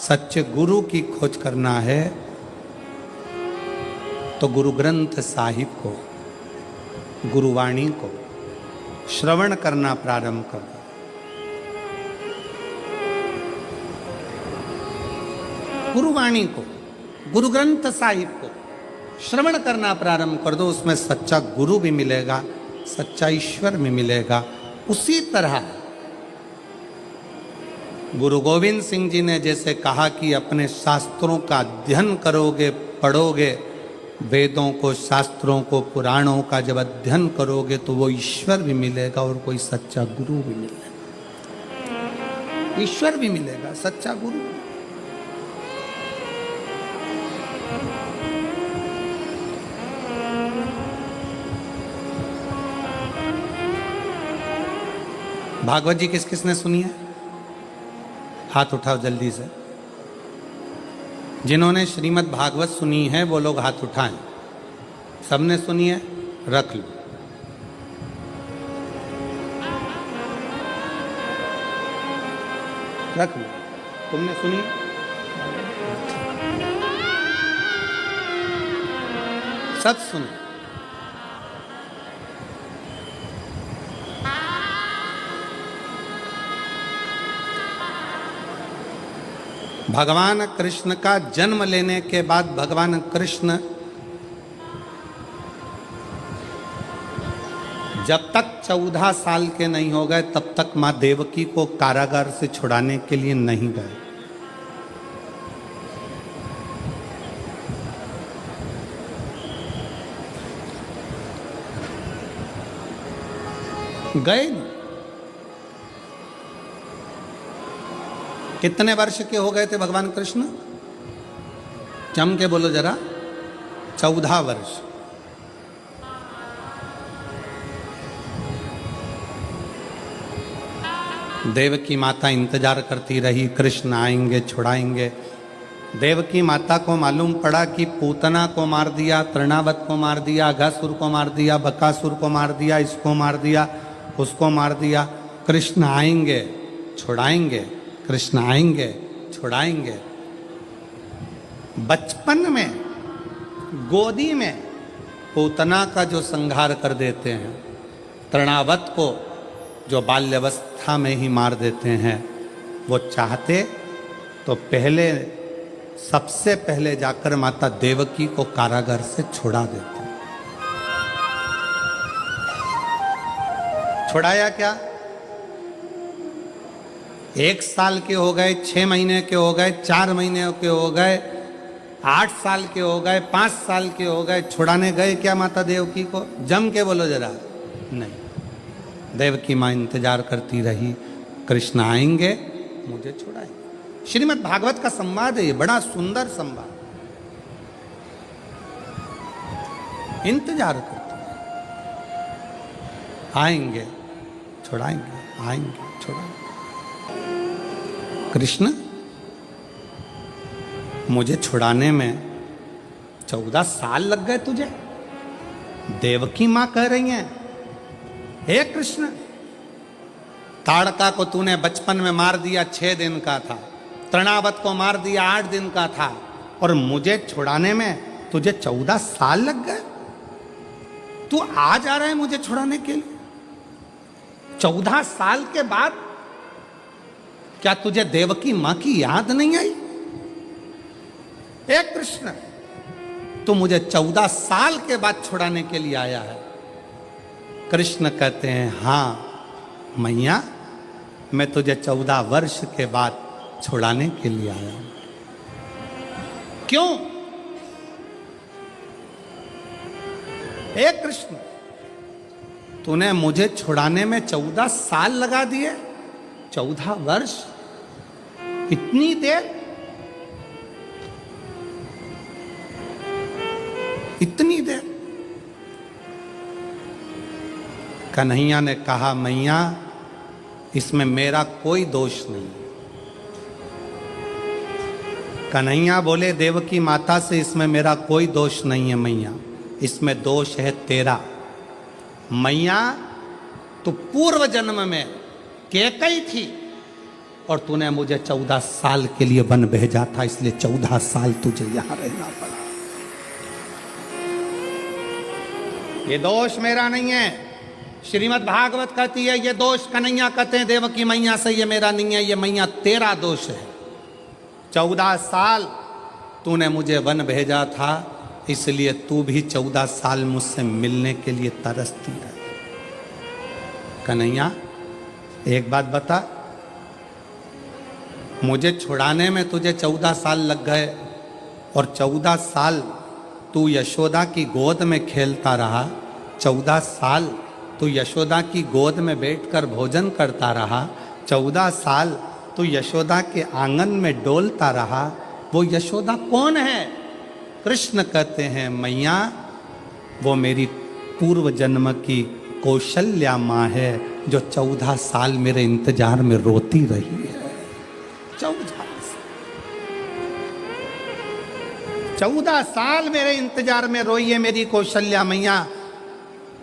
सच्चे गुरु की खोज करना है, तो गुरु ग्रंथ साहिब को, गुरुवाणी को श्रवण करना प्रारंभ कर दो। गुरुवाणी को, गुरु ग्रंथ साहिब को श्रवण करना प्रारंभ कर दो। उसमें सच्चा गुरु भी मिलेगा, सच्चा ईश्वर भी मिलेगा। उसी तरह गुरु गोविंद सिंह जी ने जैसे कहा कि अपने शास्त्रों का अध्ययन करोगे, पढ़ोगे, वेदों को, शास्त्रों को, पुराणों का जब अध्ययन करोगे तो वो ईश्वर भी मिलेगा और कोई सच्चा गुरु भी मिलेगा। ईश्वर भी मिलेगा, सच्चा गुरु। भागवत जी किस किसने सुनी है? हाथ उठाओ जल्दी से। जिन्होंने श्रीमद् भागवत सुनी है वो लोग हाथ उठाएं। सबने सुनी है? रख लो। रख लो। तुमने सुनी? सब सुने। भगवान कृष्ण का जन्म लेने के बाद भगवान कृष्ण जब तक 14 साल के नहीं हो गए तब तक मां देवकी को कारागार से छुड़ाने के लिए नहीं गए। गए नहीं। कितने वर्ष के हो गए थे भगवान कृष्ण? जम के बोलो जरा। 14 वर्ष। देवकी माता इंतजार करती रही, कृष्ण आएंगे छुड़ाएंगे। देवकी माता को मालूम पड़ा कि पूतना को मार दिया, तृणावत को मार दिया, अघासुर को मार दिया, बकासुर को मार दिया, इसको मार दिया, उसको मार दिया। कृष्ण आएंगे छुड़ाएंगे, कृष्ण आएंगे छुड़ाएंगे। बचपन में गोदी में पूतना का जो संहार कर देते हैं, तृणावत को जो बाल्यावस्था में ही मार देते हैं, वो चाहते तो पहले सबसे पहले जाकर माता देवकी को कारागार से छुड़ा देते। छुड़ाया क्या? 1 साल के हो गए, 6 महीने के हो गए, 4 महीने के हो गए, 8 साल के हो गए, 5 साल के हो गए, छुड़ाने गए क्या माता देवकी को? जम के बोलो जरा। नहीं। देवकी माँ इंतजार करती रही, कृष्ण आएंगे मुझे छुड़ाएंगे। श्रीमद् भागवत का संवाद है ये, बड़ा सुंदर संवाद। इंतजार करती है, आएंगे छुड़ाएंगे, आएंगे छुड़ाएंगे। कृष्ण मुझे छुड़ाने में 14 साल लग गए तुझे? देवकी मां कह रही हैं, हे कृष्ण, ताड़का को तूने बचपन में मार दिया, 6 दिन का था। तृणावत को मार दिया, 8 दिन का था, और मुझे छुड़ाने में तुझे 14 साल लग गए। तू आ जा रहा है मुझे छुड़ाने के लिए 14 साल के बाद? क्या तुझे देवकी मां की याद नहीं आई? हे कृष्ण, तू मुझे 14 साल के बाद छुड़ाने के लिए आया है। कृष्ण कहते हैं, हां मैया, मैं तुझे 14 वर्ष के बाद छुड़ाने के लिए आया हूं। क्यों? हे कृष्ण, तूने मुझे छुड़ाने में 14 साल लगा दिए। 14 वर्ष, इतनी देर, इतनी देर। कन्हैया ने कहा, मैया इसमें मेरा कोई दोष नहीं। कन्हैया बोले देवकी माता से, इसमें मेरा कोई दोष नहीं है मैया, इसमें दोष है तेरा। मैया, तू पूर्व जन्म में कैकई थी और तूने मुझे 14 साल के लिए वन भेजा था, इसलिए 14 साल तुझे यहां रहना पड़ा। ये दोष मेरा नहीं है। श्रीमद् भागवत कहती है ये दोष कन्हैया कहते हैं देवकी मैया से, ये मेरा नहीं है, ये मैया तेरा दोष है। 14 साल तूने मुझे वन भेजा था, इसलिए तू भी 14 साल मुझसे मिलने के लिए तरसती रही। कन्हैया एक बात बता, मुझे छुड़ाने में तुझे 14 साल लग गए और 14 साल तू यशोदा की गोद में खेलता रहा, 14 साल तू यशोदा की गोद में बैठकर भोजन करता रहा, 14 साल तू यशोदा के आंगन में डोलता रहा। वो यशोदा कौन है? कृष्ण कहते हैं, मैया वो मेरी पूर्व जन्म की कौशल्या माँ है, जो 14 साल मेरे इंतजार में रोती रही है। 14 साल मेरे इंतजार में रोई है मेरी कौशल्या मैया।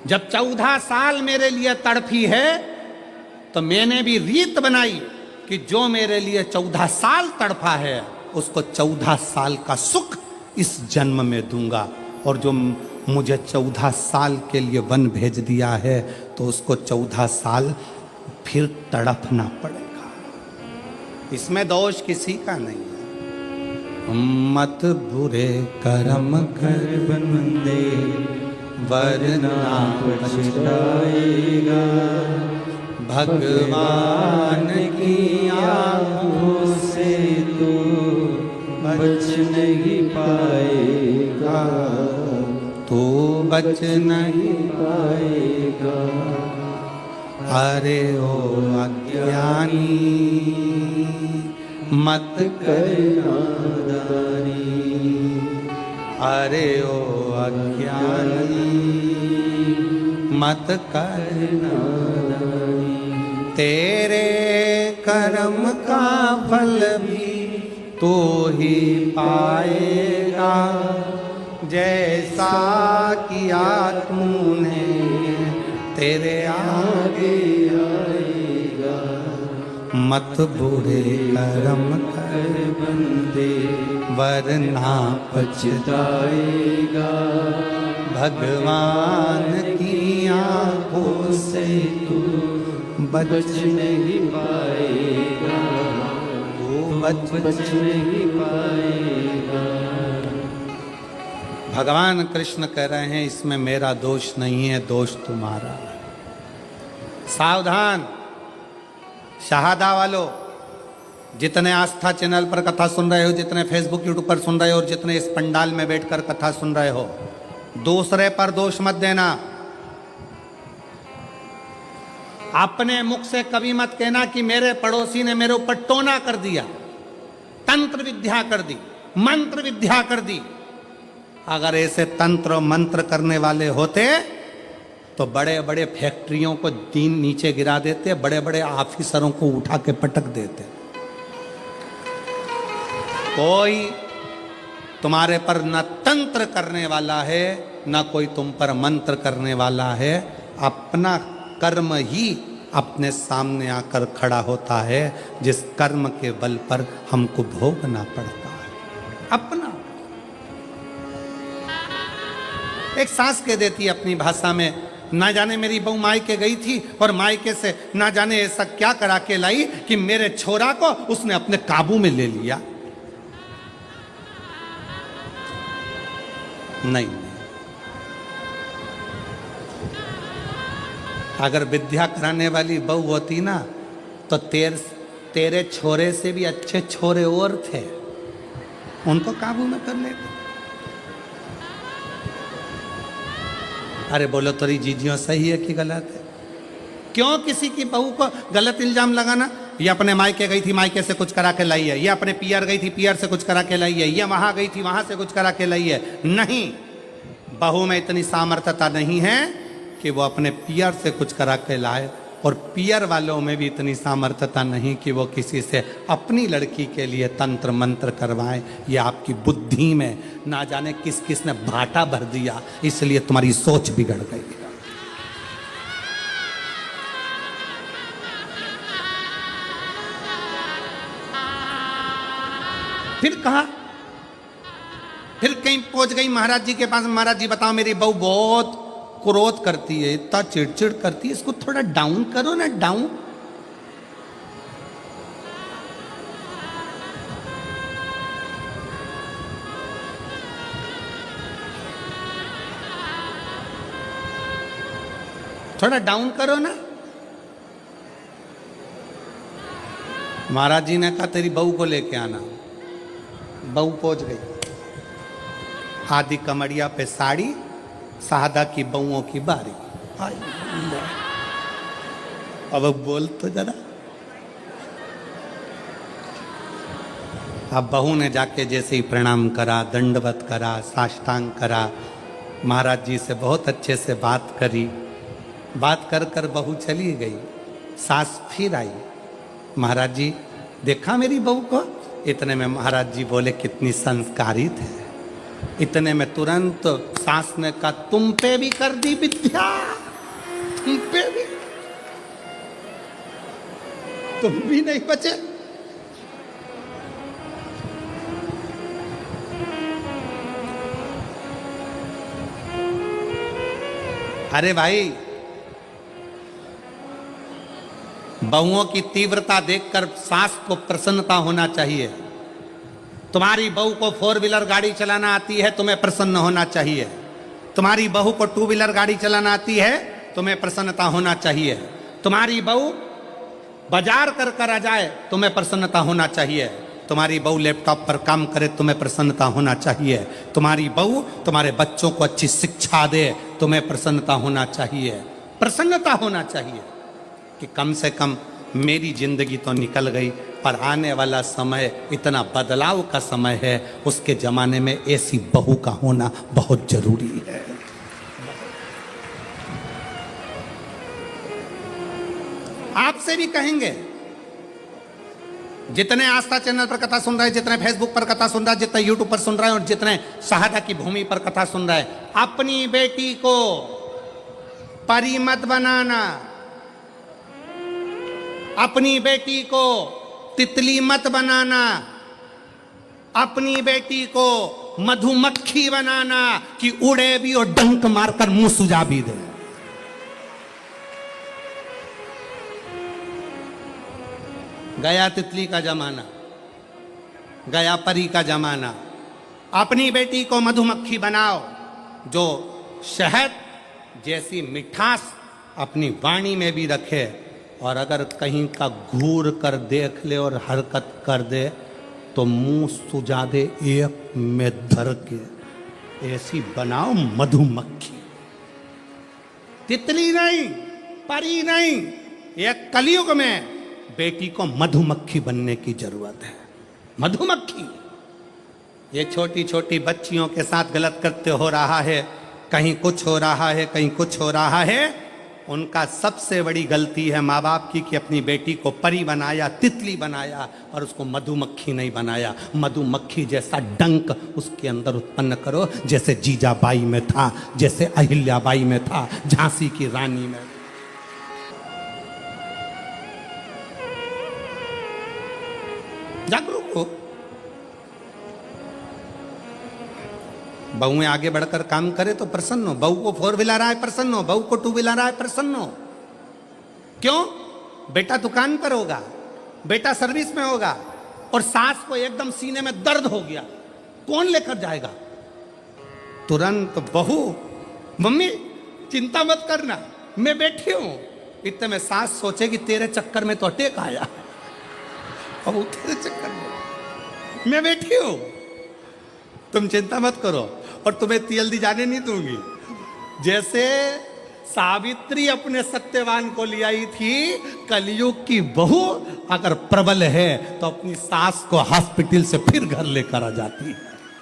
जब 14 साल मेरे लिए तड़पी है तो मैंने भी रीत बनाई कि जो मेरे लिए 14 साल तड़पा है उसको 14 साल का सुख इस जन्म में दूंगा, और जो मुझे 14 साल के लिए वन भेज दिया है तो उसको 14 साल फिर तड़पना पड़ेगा। इसमें दोष किसी का नहीं है। मत बुरे कर्म कर बंदे वरना पछताएगा, भगवान की आँखों से तू बच नहीं पाएगा, तू बच नहीं पाएगा। अरे ओ अज्ञानी मत करना दानी, अरे ओ अज्ञानी मत करना, तेरे कर्म का फल भी तू ही पाएगा, जैसा किया तूने तेरे आगे आएगा। मत बुरे कर्म कर बंदे वरना पछताएगा, भगवान की आँखों से तू बच नहीं पाएगा, तू बच नहीं पाएगा। भगवान कृष्ण कह रहे हैं इसमें मेरा दोष नहीं है, दोष तुम्हारा है। सावधान शहादा वालों, जितने आस्था चैनल पर कथा सुन रहे हो, जितने फेसबुक यूट्यूब पर सुन रहे हो और जितने इस पंडाल में बैठकर कथा सुन रहे हो, दूसरे पर दोष मत देना। अपने मुख से कभी मत कहना कि मेरे पड़ोसी ने मेरे ऊपर टोना कर दिया, तंत्र विद्या कर दी, मंत्र विद्या कर दी। अगर ऐसे तंत्र मंत्र करने वाले होते तो बड़े बड़े फैक्ट्रियों को दीन नीचे गिरा देते, बड़े बड़े ऑफिसरों को उठा के पटक देते। कोई तुम्हारे पर न तंत्र करने वाला है, न कोई तुम पर मंत्र करने वाला है। अपना कर्म ही अपने सामने आकर खड़ा होता है, जिस कर्म के बल पर हमको भोगना पड़ता है। अपना एक सास कह देती है अपनी भाषा में, ना जाने मेरी बहू मायके गई थी और मायके से ना जाने ऐसा क्या करा के लाई कि मेरे छोरा को उसने अपने काबू में ले लिया। नहीं, अगर विद्या कराने वाली बहू होती ना तो तेरे छोरे से भी अच्छे छोरे और थे, उनको काबू में कर लेते। अरे बोलो तोरी जीजियों सही है कि गलत है? क्यों किसी की बहू को गलत इल्जाम लगाना? ये अपने मायके गई थी, मायके से कुछ करा के लाई है। ये अपने पियर गई थी, पियर से कुछ करा के लाई है। ये वहां गई थी, वहां से कुछ करा के लाई है। नहीं, बहू में इतनी सामर्थ्यता नहीं है कि वो अपने पियर से कुछ करा के लाए, और पियर वालों में भी इतनी सामर्थ्यता नहीं कि वो किसी से अपनी लड़की के लिए तंत्र मंत्र करवाएं। ये आपकी बुद्धि में ना जाने किस किस ने भाटा भर दिया, इसलिए तुम्हारी सोच बिगड़ गई। फिर कहा, फिर कहीं पहुंच गई महाराज जी के पास। महाराज जी बताओ, मेरी बहू बहुत क्रोध करती है, इतना चिड़चिड़ करती है, इसको थोड़ा डाउन करो ना, डाउन। थोड़ा डाउन करो ना। महाराज जी ने कहा तेरी बहू को लेके आना। बहू पहुंच गई, आदि कमरिया पे साड़ी, सादा की बहुओं की बारी। अब बोल तो जरा। अब बहू ने जाके जैसे ही प्रणाम करा, दंडवत करा, साष्टांग करा, महाराज जी से बहुत अच्छे से बात करी। बात कर कर बहू चली गई। सास फिर आई, महाराज जी देखा मेरी बहू को? इतने में महाराज जी बोले कितनी संस्कारित है। इतने में तुरंत सास ने कहा तुम पे भी कर दी विद्या, तुम पे भी, तुम भी नहीं बचे। अरे भाई, बहुओं की तीव्रता देखकर सास को प्रसन्नता होना चाहिए। तुम्हारी बहू को 4 व्हीलर गाड़ी चलाना आती है, तुम्हें प्रसन्न होना चाहिए। तुम्हारी बहू को टू व्हीलर गाड़ी चलाना आती है, तुम्हें प्रसन्नता होना चाहिए। तुम्हारी बहू बाजार कर आ जाए, तुम्हें प्रसन्नता होना चाहिए। तुम्हारी बहू लैपटॉप पर काम करे, तुम्हें प्रसन्नता होना चाहिए। तुम्हारी बहू तुम्हारे बच्चों को अच्छी शिक्षा दे, तुम्हें प्रसन्नता होना चाहिए। प्रसन्नता होना चाहिए कि कम से कम मेरी जिंदगी तो निकल गई, पर आने वाला समय इतना बदलाव का समय है, उसके जमाने में ऐसी बहू का होना बहुत जरूरी है। आपसे भी कहेंगे, जितने आस्था चैनल पर कथा सुन रहे हैं, जितने फेसबुक पर कथा सुन रहे हैं, जितने यूट्यूब पर सुन रहे हैं और जितने शहादा की भूमि पर कथा सुन रहे हैं, अपनी बेटी को परी मत बनाना, अपनी बेटी को तितली मत बनाना, अपनी बेटी को मधुमक्खी बनाना कि उड़े भी और डंक मारकर मुंह सुझा भी दे। गया तितली का जमाना, गया परी का जमाना। अपनी बेटी को मधुमक्खी बनाओ जो शहद जैसी मिठास अपनी वाणी में भी रखे, और अगर कहीं का घूर कर देख ले और हरकत कर दे तो मुंह सुझा दे एक में धर के। ऐसी बनाओ मधुमक्खी, तितली नहीं, परी नहीं। एक कलयुग में बेटी को मधुमक्खी बनने की जरूरत है। मधुमक्खी। ये छोटी छोटी बच्चियों के साथ गलत करते हो रहा है, कहीं कुछ हो रहा है, कहीं कुछ हो रहा है। उनका सबसे बड़ी गलती है माँ बाप की कि अपनी बेटी को परी बनाया, तितली बनाया और उसको मधुमक्खी नहीं बनाया। मधुमक्खी जैसा डंक उसके अंदर उत्पन्न करो, जैसे जीजाबाई में था, जैसे अहिल्याबाई में था, झांसी की रानी में। जागरूक हो। बहू में आगे बढ़कर काम करे तो प्रसन्न हो। बहू को 4 व्हीलर आए प्रसन्न हो, बहू को 2 व्हीलर आए प्रसन्न हो। क्यों? बेटा दुकान पर होगा, बेटा सर्विस में होगा, और सास को एकदम सीने में दर्द हो गया, कौन लेकर जाएगा? तुरंत बहू, मम्मी चिंता मत करना, मैं बैठी हूं। इतने में सास सोचेगी तेरे चक्कर में तो अटैक आया, और तेरे चक्कर में मैं बैठी हूं, तुम चिंता मत करो, और तुम्हें जल्दी जाने नहीं दूंगी। जैसे सावित्री अपने सत्यवान को ले आई थी, कलयुग की बहू अगर प्रबल है तो अपनी सास को हॉस्पिटल से फिर घर लेकर आ जाती है।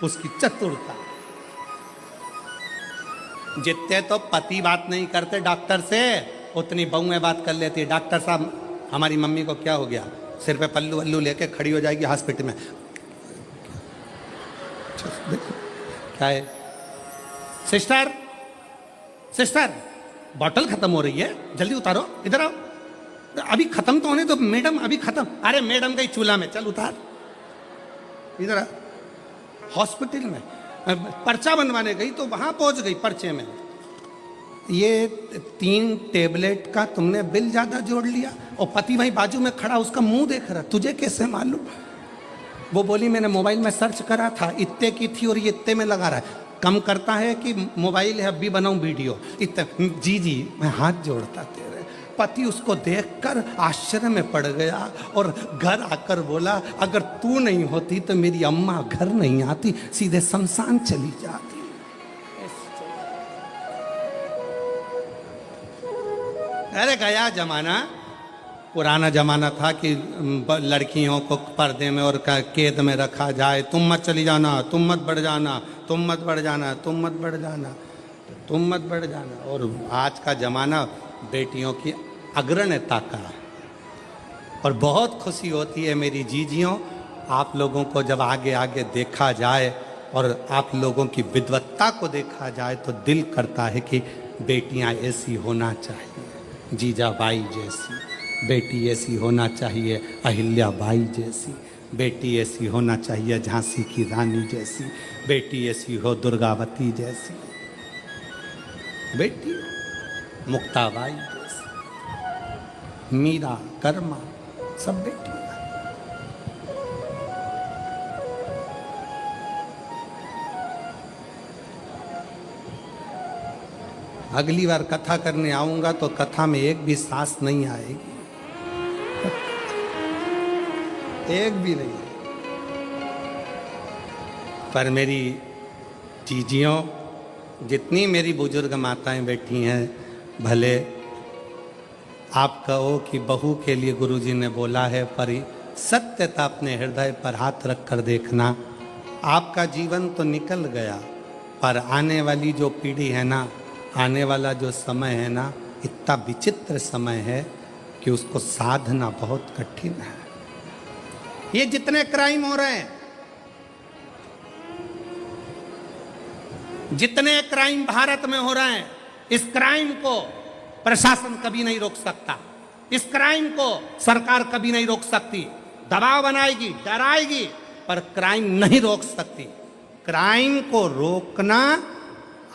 उसकी चतुरता। जितने तो पति बात नहीं करते डॉक्टर से, उतनी बहुएं बात कर लेती है। डॉक्टर साहब हमारी मम्मी को क्या हो गया? सिर पे पल्लू वल्लू लेके खड़ी हो जाएगी हॉस्पिटल में। क्या है? सिस्टर सिस्टर बॉटल खत्म हो रही है, जल्दी उतारो, इधर आओ। अभी खत्म तो होने तो मैडम, अभी खत्म। अरे मैडम गई चूल्हा में, चल उतार, इधर आ। हॉस्पिटल में पर्चा बनवाने गई तो वहां पहुंच गई पर्चे में, ये 3 टेबलेट का तुमने बिल ज्यादा जोड़ लिया, और पति वहीं बाजू में खड़ा उसका मुंह देख रहा, तुझे कैसे मालूम? वो बोली मैंने मोबाइल में सर्च करा था, इतने की थी और ये इतने में लगा रहा है। कम करता है कि मोबाइल है, अभी बनाऊं वीडियो इतने। जी मैं हाथ जोड़ता तेरे। पति उसको देखकर आश्चर्य में पड़ गया और घर आकर बोला, अगर तू नहीं होती तो मेरी अम्मा घर नहीं आती, सीधे शमशान चली जाती। अरे गया जमाना, पुराना जमाना था कि लड़कियों को पर्दे में और कैद में रखा जाए। तुम मत चली जाना, तुम मत बढ़ जाना, तुम मत बढ़ जाना, तुम मत बढ़ जाना, तुम मत बढ़ जाना। और आज का जमाना बेटियों की अग्रणता का। और बहुत खुशी होती है मेरी जीजियों, आप लोगों को जब आगे आगे देखा जाए और आप लोगों की विद्वत्ता को देखा जाए तो दिल करता है कि बेटियां ऐसी होना चाहिए, जीजाबाई जैसी बेटी ऐसी होना चाहिए, अहिल्याबाई जैसी बेटी ऐसी होना चाहिए, झांसी की रानी जैसी बेटी ऐसी हो, दुर्गावती जैसी बेटी, मुक्ताबाई जैसी, मीरा, कर्मा, सब बेटी। अगली बार कथा करने आऊंगा तो कथा में एक भी सांस नहीं आएगी, एक भी नहीं। पर मेरी जीजियों, जितनी मेरी बुजुर्ग माताएं बैठी हैं, भले आप कहो कि बहू के लिए गुरुजी ने बोला है, पर सत्यता अपने हृदय पर हाथ रख कर देखना। आपका जीवन तो निकल गया, पर आने वाली जो पीढ़ी है ना, आने वाला जो समय है ना, इतना विचित्र समय है कि उसको साधना बहुत कठिन है। ये जितने क्राइम हो रहे हैं, जितने क्राइम भारत में हो रहे हैं, इस क्राइम को प्रशासन कभी नहीं रोक सकता, इस क्राइम को सरकार कभी नहीं रोक सकती। दबाव बनाएगी, डराएगी, पर क्राइम नहीं रोक सकती। क्राइम को रोकना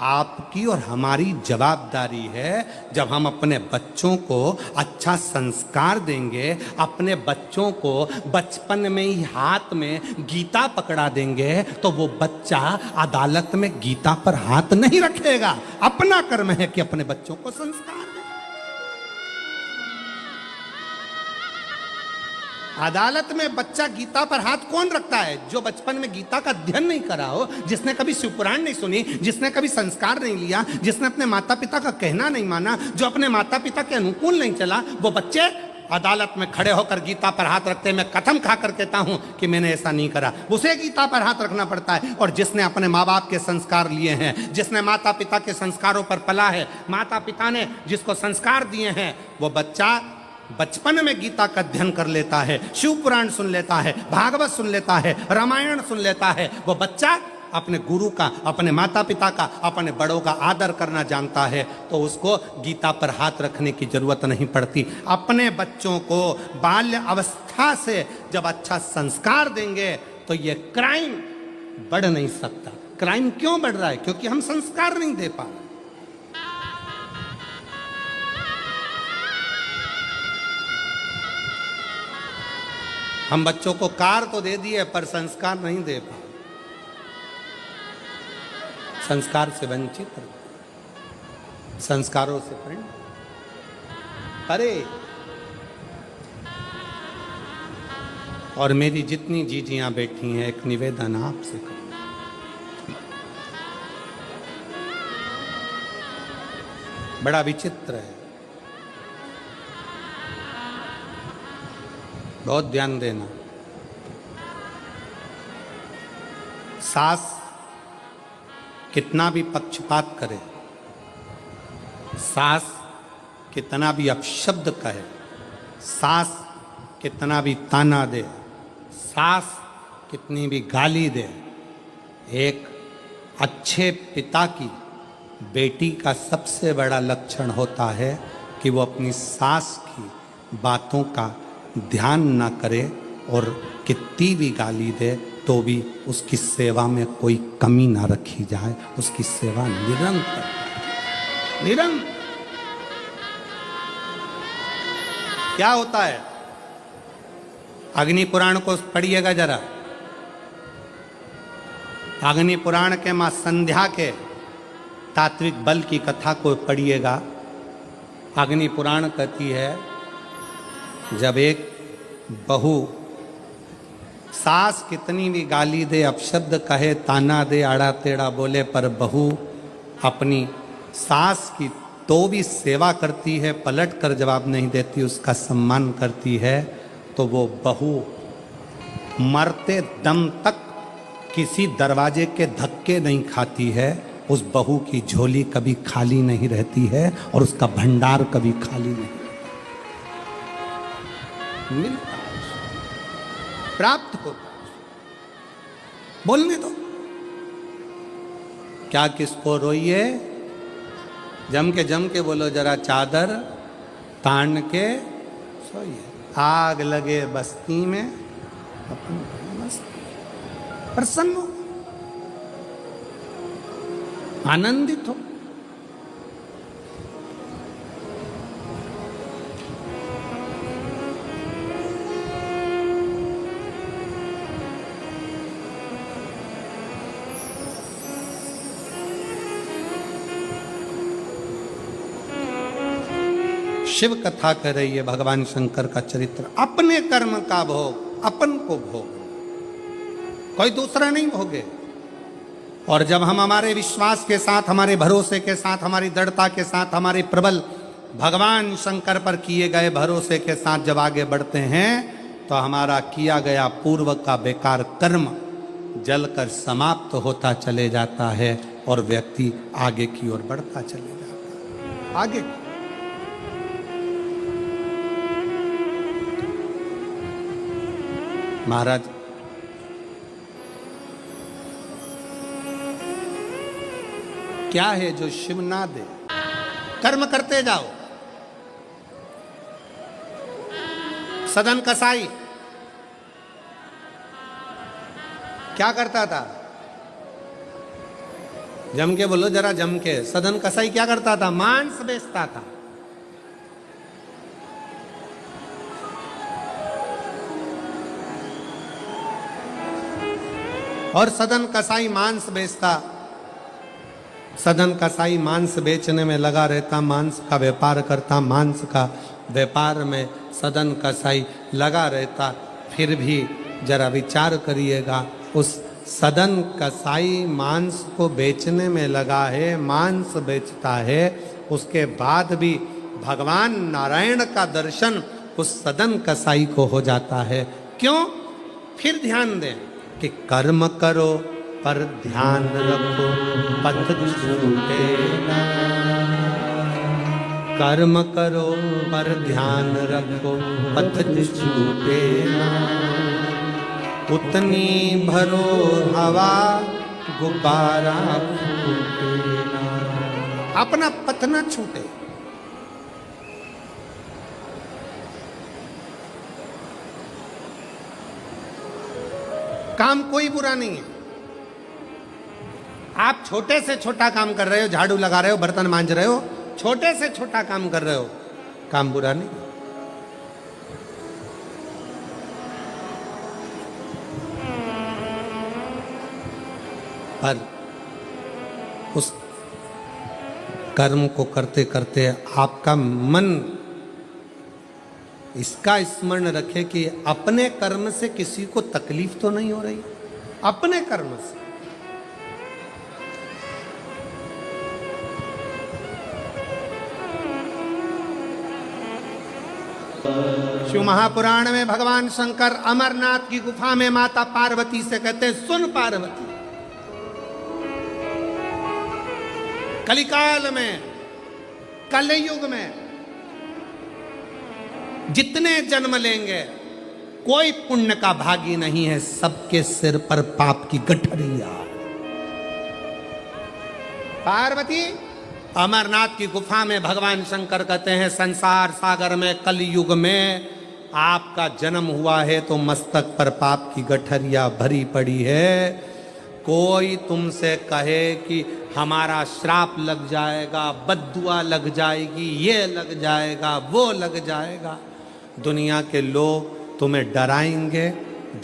आपकी और हमारी जवाबदारी है। जब हम अपने बच्चों को अच्छा संस्कार देंगे, अपने बच्चों को बचपन में ही हाथ में गीता पकड़ा देंगे, तो वो बच्चा अदालत में गीता पर हाथ नहीं रखेगा। अपना कर्म है कि अपने बच्चों को संस्कार दे। अदालत में बच्चा गीता पर हाथ कौन रखता है? जो बचपन में गीता का अध्ययन नहीं करा हो, जिसने कभी शिवपुराण नहीं सुनी, जिसने कभी संस्कार नहीं लिया, जिसने अपने माता पिता का कहना नहीं माना, जो अपने माता पिता के अनुकूल नहीं चला, वो बच्चे अदालत में खड़े होकर गीता पर हाथ रखते हैं। मैं कसम खाकर कहता हूं कि मैंने ऐसा नहीं करा। उसे गीता पर हाथ रखना पड़ता है। और जिसने अपने माँ बाप के संस्कार लिए हैं, जिसने माता पिता के संस्कारों पर पला है, माता पिता ने जिसको संस्कार दिए हैं, वो बच्चा बचपन में गीता का अध्ययन कर लेता है, शिव पुराण सुन लेता है, भागवत सुन लेता है, रामायण सुन लेता है। वो बच्चा अपने गुरु का, अपने माता पिता का, अपने बड़ों का आदर करना जानता है, तो उसको गीता पर हाथ रखने की जरूरत नहीं पड़ती। अपने बच्चों को बाल्य अवस्था से जब अच्छा संस्कार देंगे तो ये क्राइम बढ़ नहीं सकता। क्राइम क्यों बढ़ रहा है? क्योंकि हम संस्कार नहीं दे पा रहे। हम बच्चों को कार तो दे दिए, पर संस्कार नहीं दे पाए, संस्कार से वंचित, संस्कारों से प्रेम। अरे, और मेरी जितनी जीजियां बैठी हैं, एक निवेदन आपसे करूं। बड़ा विचित्र है, बहुत ध्यान देना। सास कितना भी पक्षपात करे, सास कितना भी अपशब्द कहे, सास कितना भी ताना दे, सास कितनी भी गाली दे, एक अच्छे पिता की बेटी का सबसे बड़ा लक्षण होता है कि वो अपनी सास की बातों का ध्यान ना करे, और कितनी भी गाली दे तो भी उसकी सेवा में कोई कमी ना रखी जाए, उसकी सेवा निरंतर निरंतर। क्या होता है? अग्नि पुराण को पढ़िएगा जरा। अग्नि पुराण के मां संध्या के तात्विक बल की कथा को पढ़िएगा। अग्नि पुराण कहती है, जब एक बहू सास कितनी भी गाली दे, अपशब्द कहे, ताना दे, आड़ा टेढ़ा बोले, पर बहू अपनी सास की तो भी सेवा करती है, पलट कर जवाब नहीं देती, उसका सम्मान करती है, तो वो बहू मरते दम तक किसी दरवाजे के धक्के नहीं खाती है। उस बहू की झोली कभी खाली नहीं रहती है और उसका भंडार कभी खाली नहीं मिलता, प्राप्त होता। बोलने दो, क्या किसको रोइए? जम के बोलो जरा, चादर तान के सोइए। आग लगे बस्ती में, प्रसन्न हो, आनंदित हो। शिव कथा कह रही है भगवान शंकर का चरित्र। अपने कर्म का भोग अपन को भोग, कोई दूसरा नहीं भोगे। और जब हम हमारे विश्वास के साथ, हमारे भरोसे के साथ, हमारी दृढ़ता के साथ, हमारे प्रबल भगवान शंकर पर किए गए भरोसे के साथ जब आगे बढ़ते हैं तो हमारा किया गया पूर्व का बेकार कर्म जलकर समाप्त होता चले जाता है और व्यक्ति आगे की ओर बढ़ता चले जाता है। आगे महाराज क्या है जो शिव ना दे? कर्म करते जाओ। सदन कसाई क्या करता था? जम के बोलो जरा, जम के। सदन कसाई क्या करता था? मांस बेचता था। और सदन कसाई मांस बेचता, सदन कसाई मांस बेचने में लगा रहता, मांस का व्यापार करता, मांस का व्यापार में सदन कसाई लगा रहता। फिर भी जरा विचार करिएगा, उस सदन कसाई मांस को बेचने में लगा है, मांस बेचता है, उसके बाद भी भगवान नारायण का दर्शन उस सदन कसाई को हो जाता है। क्यों? फिर ध्यान दें कि कर्म करो पर ध्यान रखो पथ छूटे ना। कर्म करो पर ध्यान रखो पथ छूटे ना। उतनी भरो हवा गुब्बारा फूटे ना। अपना पथ न छूटे। काम कोई बुरा नहीं है। आप छोटे से छोटा काम कर रहे हो, झाड़ू लगा रहे हो, बर्तन मांज रहे हो, छोटे से छोटा काम कर रहे हो, काम बुरा नहीं। पर उस कर्म को करते करते आपका मन इसका स्मरण रखे कि अपने कर्म से किसी को तकलीफ तो नहीं हो रही। अपने कर्म से शिव महापुराण में भगवान शंकर अमरनाथ की गुफा में माता पार्वती से कहते हैं, सुन पार्वती, कलिकाल में, कलयुग में जितने जन्म लेंगे कोई पुण्य का भागी नहीं है, सबके सिर पर पाप की गठरिया। पार्वती अमरनाथ की गुफा में भगवान शंकर कहते हैं, संसार सागर में कलयुग में आपका जन्म हुआ है तो मस्तक पर पाप की गठरिया भरी पड़ी है। कोई तुमसे कहे कि हमारा श्राप लग जाएगा, बद्दुआ लग जाएगी, ये लग जाएगा, वो लग जाएगा, दुनिया के लोग तुम्हें डराएंगे,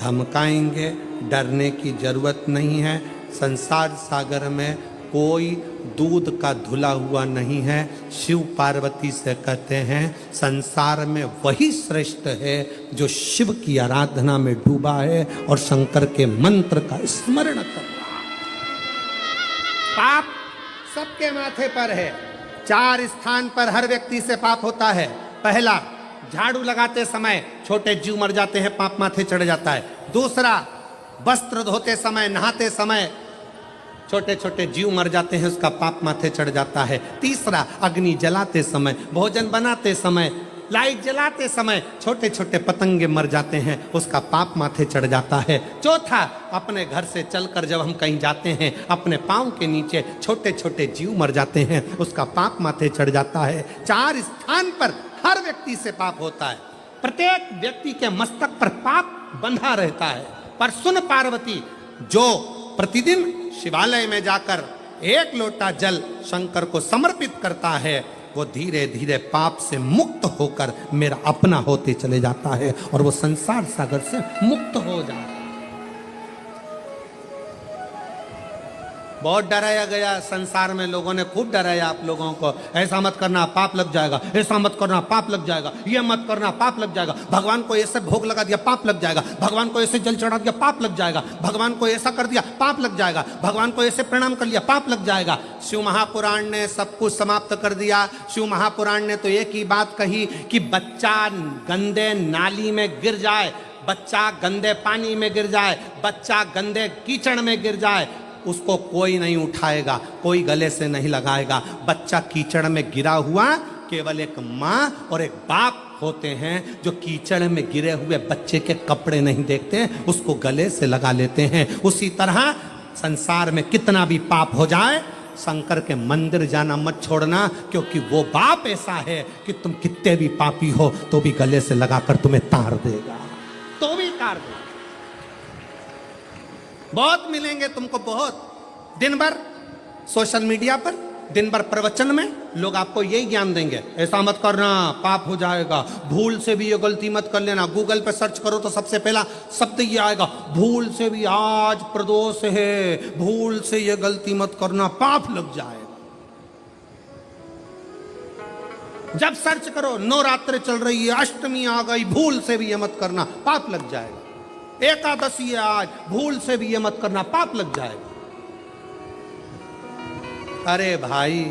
धमकाएंगे। डरने की जरूरत नहीं है। संसार सागर में कोई दूध का धुला हुआ नहीं है। शिव पार्वती से कहते हैं, संसार में वही श्रेष्ठ है जो शिव की आराधना में डूबा है और शंकर के मंत्र का स्मरण कर रहा है। पाप सबके माथे पर है। 4 स्थान पर हर व्यक्ति से पाप होता है। पहला, झाड़ू लगाते समय छोटे जीव मर जाते हैं, पाप माथे चढ़ जाता है। दूसरा, वस्त्र धोते समय, नहाते समय छोटे छोटे जीव मर जाते हैं, उसका पाप माथे चढ़ जाता है। तीसरा, अग्नि जलाते समय, भोजन बनाते समय, लाइट जलाते समय छोटे छोटे पतंगे मर जाते हैं, उसका पाप माथे चढ़ जाता है। चौथा, अपने घर से चलकर जब हम कहीं जाते हैं, अपने पांव के नीचे छोटे छोटे जीव मर जाते हैं, उसका पाप माथे चढ़ जाता है। 4 स्थान पर हर व्यक्ति से पाप होता है। प्रत्येक व्यक्ति के मस्तक पर पाप बंधा रहता है। पर सुन पार्वती, जो प्रतिदिन शिवालय में जाकर 1 लोटा जल शंकर को समर्पित करता है, वो धीरे धीरे पाप से मुक्त होकर मेरा अपना होते चले जाता है और वो संसार सागर से मुक्त हो जाता है। बहुत डराया गया संसार में, लोगों ने खूब डराया आप लोगों को, ऐसा मत करना पाप लग जाएगा, ऐसा मत करना पाप लग जाएगा, ये मत करना पाप लग जाएगा, भगवान को ऐसे भोग लगा दिया पाप लग जाएगा, भगवान को ऐसे जल चढ़ा दिया पाप लग जाएगा, भगवान को ऐसा कर दिया पाप लग जाएगा, भगवान को ऐसे प्रणाम कर लिया पाप लग जाएगा। शिव महापुराण ने सब कुछ समाप्त कर दिया। शिव महापुराण ने तो एक ही बात कही कि बच्चा गंदे नाली में गिर जाए, बच्चा गंदे पानी में गिर जाए, बच्चा गंदे कीचड़ में गिर जाए, उसको कोई नहीं उठाएगा, कोई गले से नहीं लगाएगा। बच्चा कीचड़ में गिरा हुआ केवल एक माँ और एक बाप होते हैं जो कीचड़ में गिरे हुए बच्चे के कपड़े नहीं देखते, उसको गले से लगा लेते हैं। उसी तरह संसार में कितना भी पाप हो जाए, शंकर के मंदिर जाना मत छोड़ना, क्योंकि वो बाप ऐसा है कि तुम कितने भी पापी हो तो भी गले से लगाकर तुम्हें तार देगा, तो भी तार देगा। बहुत मिलेंगे तुमको, बहुत दिन भर सोशल मीडिया पर, दिन भर प्रवचन में लोग आपको यही ज्ञान देंगे, ऐसा मत करना पाप हो जाएगा, भूल से भी ये गलती मत कर लेना। गूगल पे सर्च करो तो सबसे पहला शब्द ये आएगा, भूल से भी आज प्रदोष है, भूल से ये गलती मत करना पाप लग जाएगा। जब सर्च करो नवरात्र चल रही है, अष्टमी आ गई, भूल से भी ये मत करना पाप लग जाएगा, एकादशी है आज, भूल से भी ये मत करना पाप लग जाएगा। अरे भाई,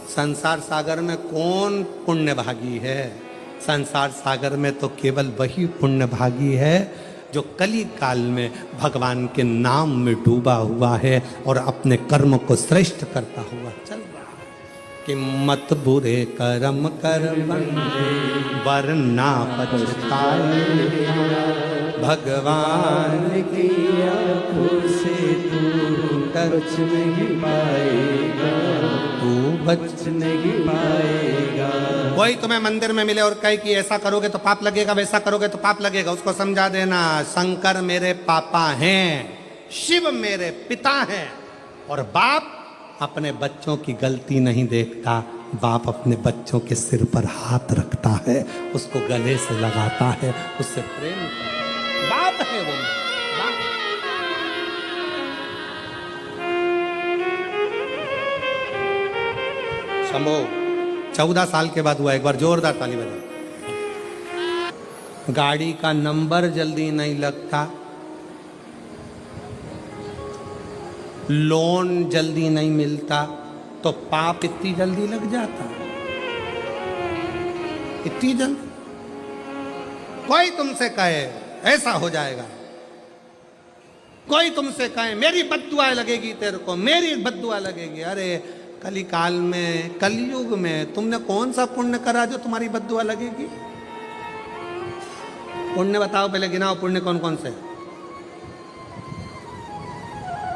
संसार सागर में कौन पुण्य भागी है? संसार सागर में तो केवल वही पुण्य भागी है जो कली काल में भगवान के नाम में डूबा हुआ है और अपने कर्म को श्रेष्ठ करता हुआ चल रहा है। कि मत बुरे कर्म कर बंदे वरना पछताए, भगवान की आंखों से तू बच नहीं पाएगा, तू बच नहीं पाएगा। कोई तुम्हें मंदिर में मिले और कहे कि ऐसा करोगे तो पाप लगेगा, वैसा करोगे तो पाप लगेगा, उसको समझा देना शंकर मेरे पापा हैं, शिव मेरे पिता हैं, और बाप अपने बच्चों की गलती नहीं देखता, बाप अपने बच्चों के सिर पर हाथ रखता है, उसको गले से लगाता है, उससे प्रेम करता है। बाप है वो, बाप। शंभो 14 साल के बाद हुआ, एक बार जोरदार ताली बजाओ। गाड़ी का नंबर जल्दी नहीं लगता, लोन जल्दी नहीं मिलता, तो पाप इतनी जल्दी लग जाता, इतनी जल्दी। कोई तुमसे कहे ऐसा हो जाएगा, कोई तुमसे कहे मेरी बद्दुआ लगेगी तेरे को, मेरी बद्दुआ लगेगी, अरे कली काल में, कलयुग में तुमने कौन सा पुण्य करा जो तुम्हारी बद्दुआ लगेगी? पुण्य बताओ, पहले गिनाओ पुण्य कौन कौन से।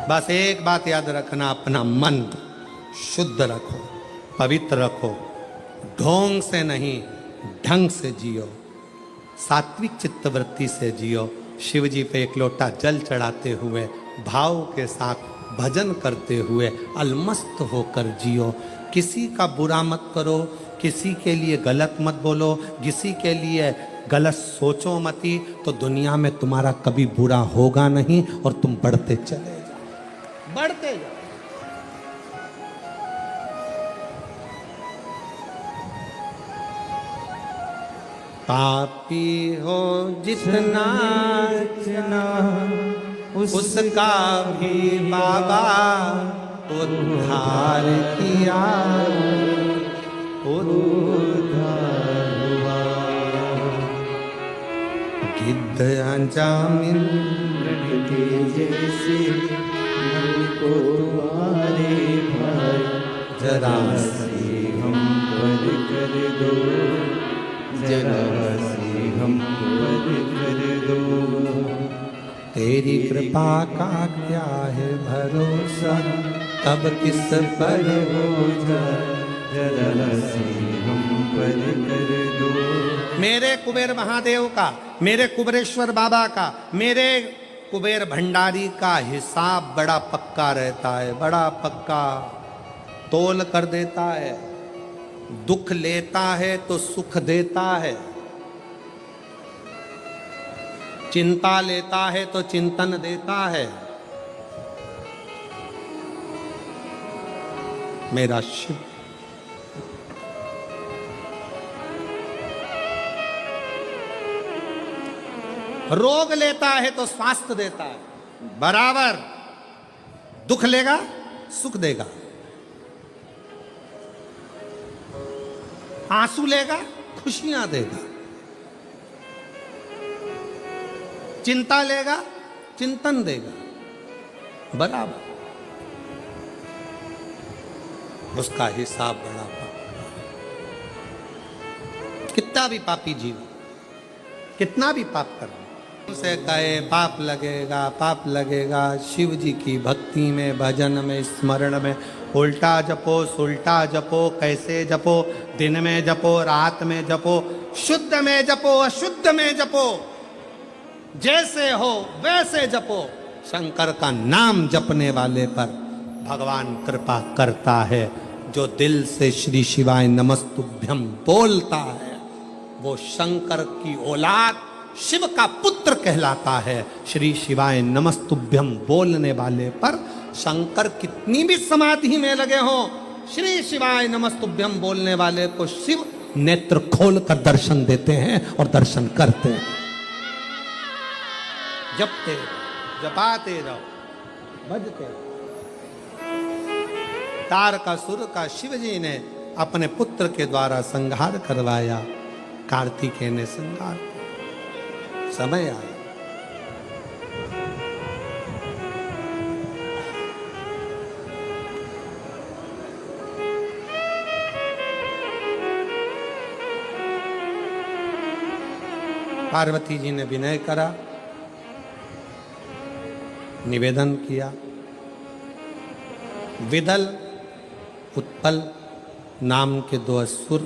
बस एक बात याद रखना, अपना मन शुद्ध रखो, पवित्र रखो, ढोंग से नहीं ढंग से जियो, सात्विक चित्तवृत्ति से जियो, शिव जी पे एक लोटा जल चढ़ाते हुए भाव के साथ भजन करते हुए अलमस्त होकर जियो। किसी का बुरा मत करो, किसी के लिए गलत मत बोलो, किसी के लिए गलत सोचो मती, तो दुनिया में तुम्हारा कभी बुरा होगा नहीं और तुम बढ़ते चले जाओ, बढ़ते जाओ। पापी हो जितना उसका भी बाबा उद्धार किया, उद्धार हुआ। गिद्ध अंजामिन के जैसे मन को तुम्हारे भाई, जरा से हम पर कर दो, जरा से हम पर कर दो। तेरी कृपा का क्या है भरोसा, तब किस पर हो जाए, जरा से हम पर कर दो। मेरे कुबेर महादेव का, मेरे कुबेरेश्वर बाबा का, मेरे कुबेर भंडारी का हिसाब बड़ा पक्का रहता है, बड़ा पक्का तोल कर देता है। दुख लेता है तो सुख देता है, चिंता लेता है तो चिंतन देता है। मेरा शिव। रोग लेता है तो स्वास्थ्य देता है, बराबर दुख लेगा सुख देगा, आंसू लेगा खुशियां देगा, चिंता लेगा चिंतन देगा, बराबर उसका हिसाब बड़ा कितना भी पापी जीव कितना भी पाप कर उसे कहे पाप लगेगा, शिव जी की भक्ति में भजन में स्मरण में उल्टा जपो सुल्टा जपो, कैसे जपो, दिन में जपो रात में जपो, शुद्ध में जपो अशुद्ध में जपो, जैसे हो वैसे जपो। शंकर का नाम जपने वाले पर भगवान कृपा करता है। जो दिल से श्री शिवाय नमस्तुभ्यम बोलता है वो शंकर की औलाद शिव का पुत्र कहलाता है। श्री शिवाय नमस्तुभ्यम बोलने वाले पर शंकर कितनी भी समाधि में लगे हो, श्री शिवाय नमस्तुभ्यम बोलने वाले को शिव नेत्र खोल कर दर्शन देते हैं और दर्शन करते हैं। जपते जपाते रहो भजते रहो। तारकासुर का शिव जी ने अपने पुत्र के द्वारा संहार करवाया, कार्तिकेय ने संहार किया। समय आया पार्वती जी ने विनय करा, निवेदन किया। विदल उत्पल नाम के दो असुर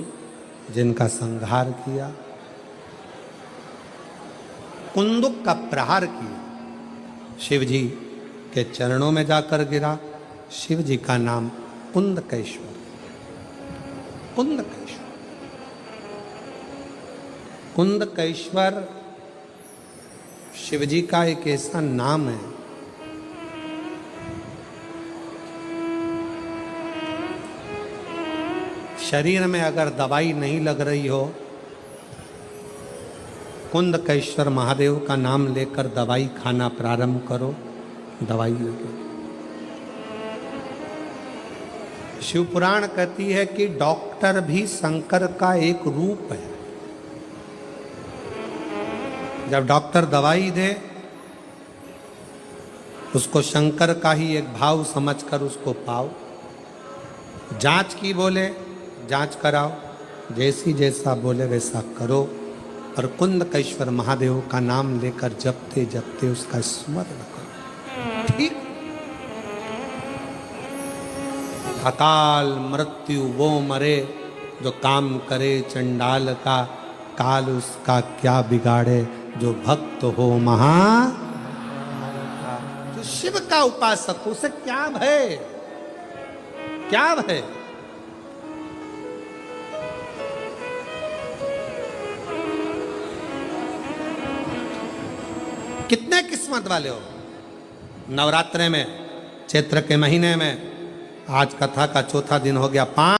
जिनका संहार किया, कुंदुक का प्रहार किया, शिव जी के चरणों में जाकर गिरा। शिव जी का नाम कुंदकेश्वर, कुंदकेश्वर। कुंदकेश्वर शिव जी का एक ऐसा नाम है शरीर में अगर दवाई नहीं लग रही हो, कुंदकेश्वर महादेव का नाम लेकर दवाई खाना प्रारंभ करो, दवाई लगे। शिव पुराण कहती है कि डॉक्टर भी शंकर का एक रूप है। जब डॉक्टर दवाई दे उसको शंकर का ही एक भाव समझकर उसको पाओ। जांच की बोले जांच कराओ, जैसी जैसा बोले वैसा करो, और कुंदकेश्वर महादेव का नाम लेकर जपते जपते उसका स्मरण करो। ठीक, अकाल मृत्यु वो मरे जो काम करे चंडाल का, काल उसका क्या बिगाड़े जो भक्त हो महा। तो शिव का उपासक उसे क्या भय, क्या भय। कितने किस्मत वाले हो। नवरात्रे में चैत्र के महीने में आज कथा का चौथा दिन हो गया, 5